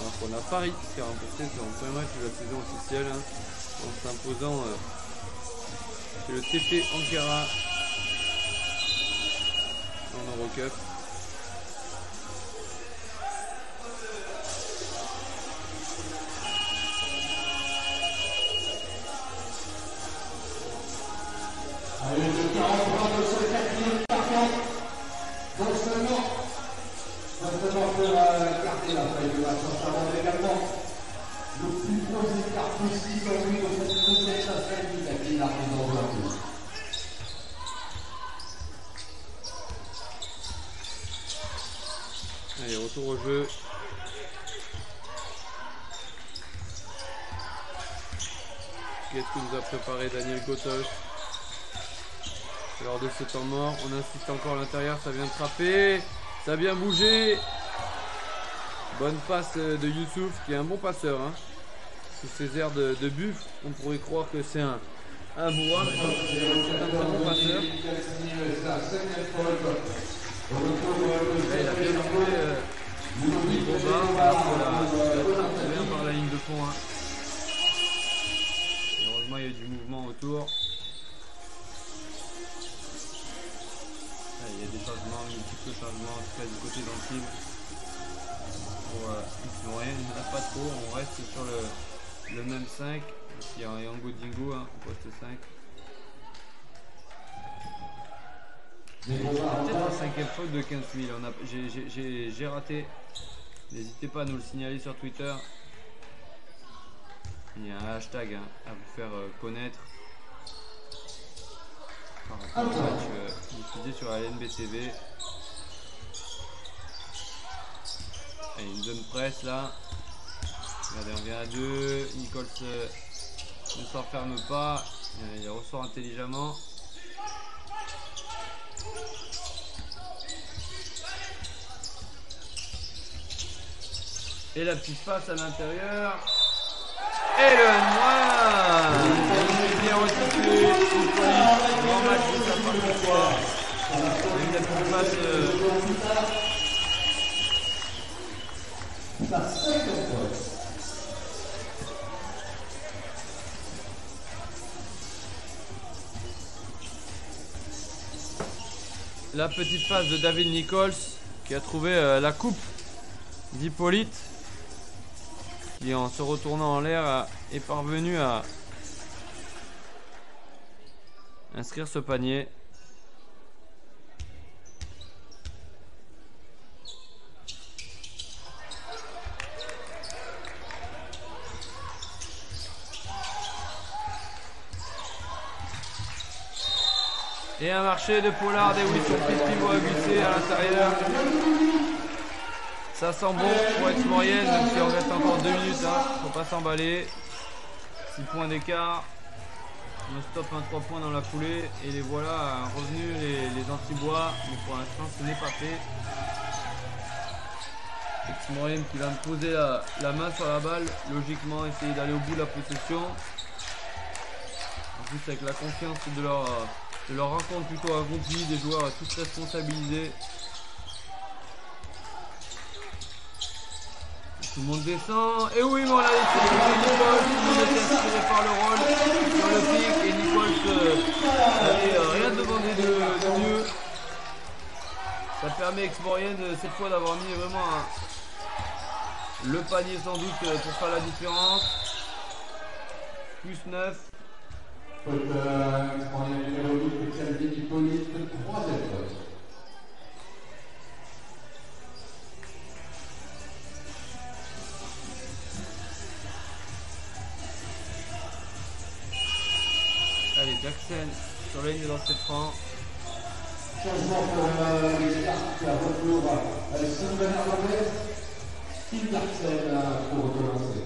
Speaker 1: Alors qu'on a Paris qui a remporté son premier match de la saison officielle hein, en s'imposant chez le TP Ankara en Eurocup.
Speaker 2: Allez, le 43 de ce 4e carton. Donc seulement pour garder la feuille de la chance avant également. Le plus gros écart possible en lui de cette deuxième chasse qui a pris dans un peu.
Speaker 1: Allez, retour au jeu. Qu'est-ce que nous a préparé Daniel Gotos? Lors de ce temps mort, on insiste encore à l'intérieur, ça vient de frapper, ça a bien bougé. Bonne passe de Youssouf qui est un bon passeur. Hein. Sous ses airs de buffle, on pourrait croire que c'est un bourrin, mais c'est un très bon passeur. Là, il a bien joué Boba, alors qu'on vient par la ligne de fond. Hein. Heureusement, il y a eu du mouvement autour. Il y a des changements, multiples changements, en tout cas du côté d'Antibes. Pour Aix-Maurienne, il n'y en a pas trop, on reste sur le même 5. Il y a un Yango Dingo hein, au poste 5. Peut-être la cinquième faute de 15 000. J'ai raté. N'hésitez pas à nous le signaler sur Twitter. Il y a un hashtag hein, à vous faire connaître. Par rapport au match diffusé sur la LNBTV. Allez, une zone presse là. Regardez, on vient à 2. Nichols ne s'enferme pas. Il ressort intelligemment. Et la petite passe à l'intérieur. Et le noir. Il est bien restitué. Grand match de sa part. une petite passe. La petite passe de David Nichols qui a trouvé la coupe d'Hippolyte, qui en se retournant en l'air est parvenu à inscrire ce panier. Et un marché de Pollard et Wilson Pipimo à glisser à l'intérieur. Ça sent bon pour Aix-Maurienne, même si on reste encore 2 minutes. Faut pas s'emballer. 6 points d'écart. On stoppe un 3 points dans la foulée. Et les voilà revenus les Antibois. Mais pour l'instant ce n'est pas fait. Aix-Maurienne qui va me poser la main sur la balle. Logiquement essayer d'aller au bout de la possession. En plus avec la confiance de leur rencontre plutôt accomplie, des joueurs tous responsabilisés. Tout le monde descend. Et oui, mais on a laissé Nichols. Tout le monde était inspiré par le rôle sur le pic. Et Nichols n'avait rien demandé de mieux. Ça permet Aix-Maurienne cette fois d'avoir mis vraiment le panier sans doute pour faire la différence. Plus 9.
Speaker 2: Aix-Maurienne numéro 12, Calvin Hippolyte, 3e poste.
Speaker 1: Allez, Jackson sur la ligne dans ses francs.
Speaker 2: Changement pour les Sharks, retour Sylvain Hernandez, Steve Jackson pour relancer.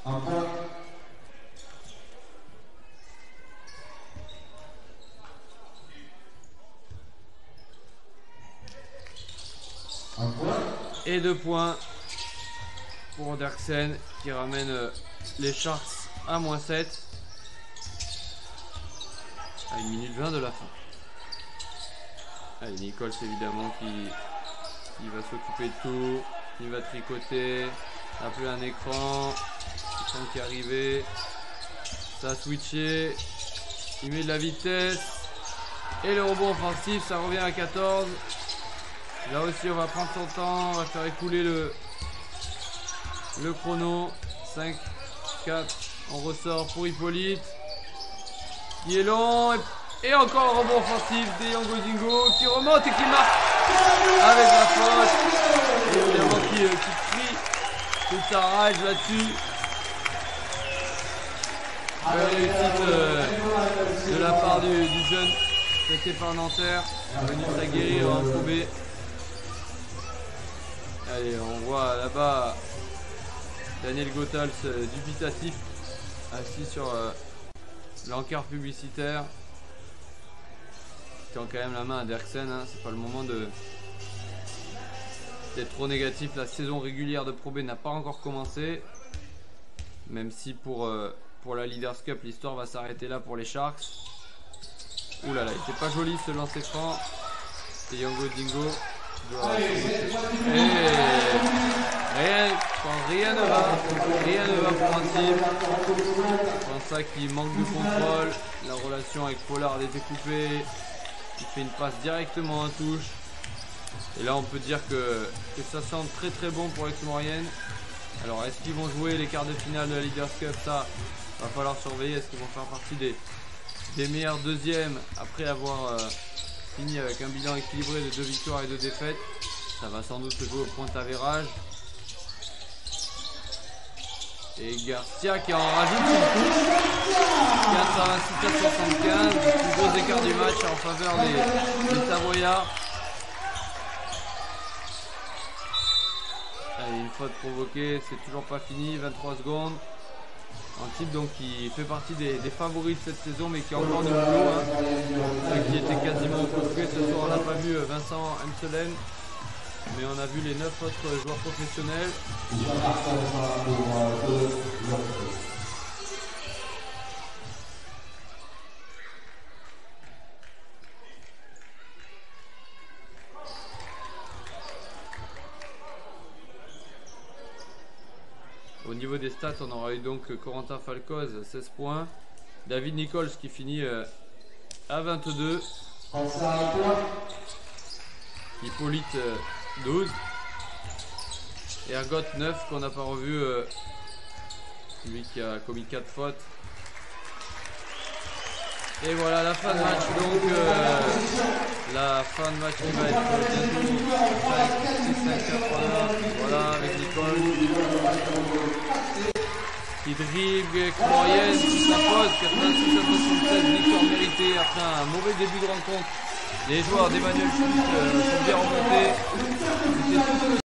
Speaker 2: Un point. Un point.
Speaker 1: Et 2 points pour Derksen qui ramène les Sharks à -7 à 1 minute 20 de la fin. Allez, Nichols évidemment qui va s'occuper de tout, il va tricoter, appeler un écran qui est arrivé, ça a switché, il met de la vitesse et le rebond offensif, ça revient à 14. Là aussi on va prendre son temps, on va faire écouler le chrono. 5, 4, on ressort pour Hippolyte qui est long et encore un rebond offensif de Yango Dingo qui remonte et qui marque avec la faute, et évidemment qui crie toute sa rage là-dessus. Belle réussite de la part du jeune traité par Nanterre, venu s'aguerrir en Pro B. Allez, on voit là-bas Daniel Gotals dubitatif assis sur l'encart publicitaire. Qui tend quand même la main à Derksen, c'est pas le moment d'être trop négatif. La saison régulière de Pro B n'a pas encore commencé. Même si pour la Leaders Cup l'histoire va s'arrêter là pour les Sharks. Ouh là là, il était pas joli ce lancer franc. C'est Yango Dingo. Rien ne va pour un team. C'est ça qui manque de contrôle. La relation avec Pollard était coupée. Il fait une passe directement en touche. Et là on peut dire que ça sent très très bon pour Aix-Maurienne. Alors est-ce qu'ils vont jouer les quarts de finale de la Leaders Cup? Ça va falloir surveiller. Est-ce qu'ils vont faire partie des meilleurs deuxièmes après avoir fini avec un bilan équilibré de 2 victoires et 2 défaites? Ça va sans doute se jouer au point d'avérage. Et Garcia qui en rajoute une touche. 86-75, le plus gros écart du match en faveur des Savoyards. Allez, une faute provoquée, c'est toujours pas fini, 23 secondes. Un type donc qui fait partie des favoris de cette saison, mais qui a encore du boulot, qui était quasiment au complet. Ce soir on n'a pas vu Vincent Hemselen, mais on a vu les 9 autres joueurs professionnels. Au niveau des stats, on aura eu donc Corentin Falcoz 16 points, David Nichols qui finit à 22, Hippolyte 12, Ergot 9 qu'on n'a pas revu, lui qui a commis 4 fautes. Et voilà la fin de match, donc la fin de match qui va être bientôt 5-4, voilà avec Nicole qui dribble, Gloriez qui s'impose 86-76, victoire méritée après un mauvais début de rencontre. Les joueurs d'Emmanuel Schmitt sont bien remontés.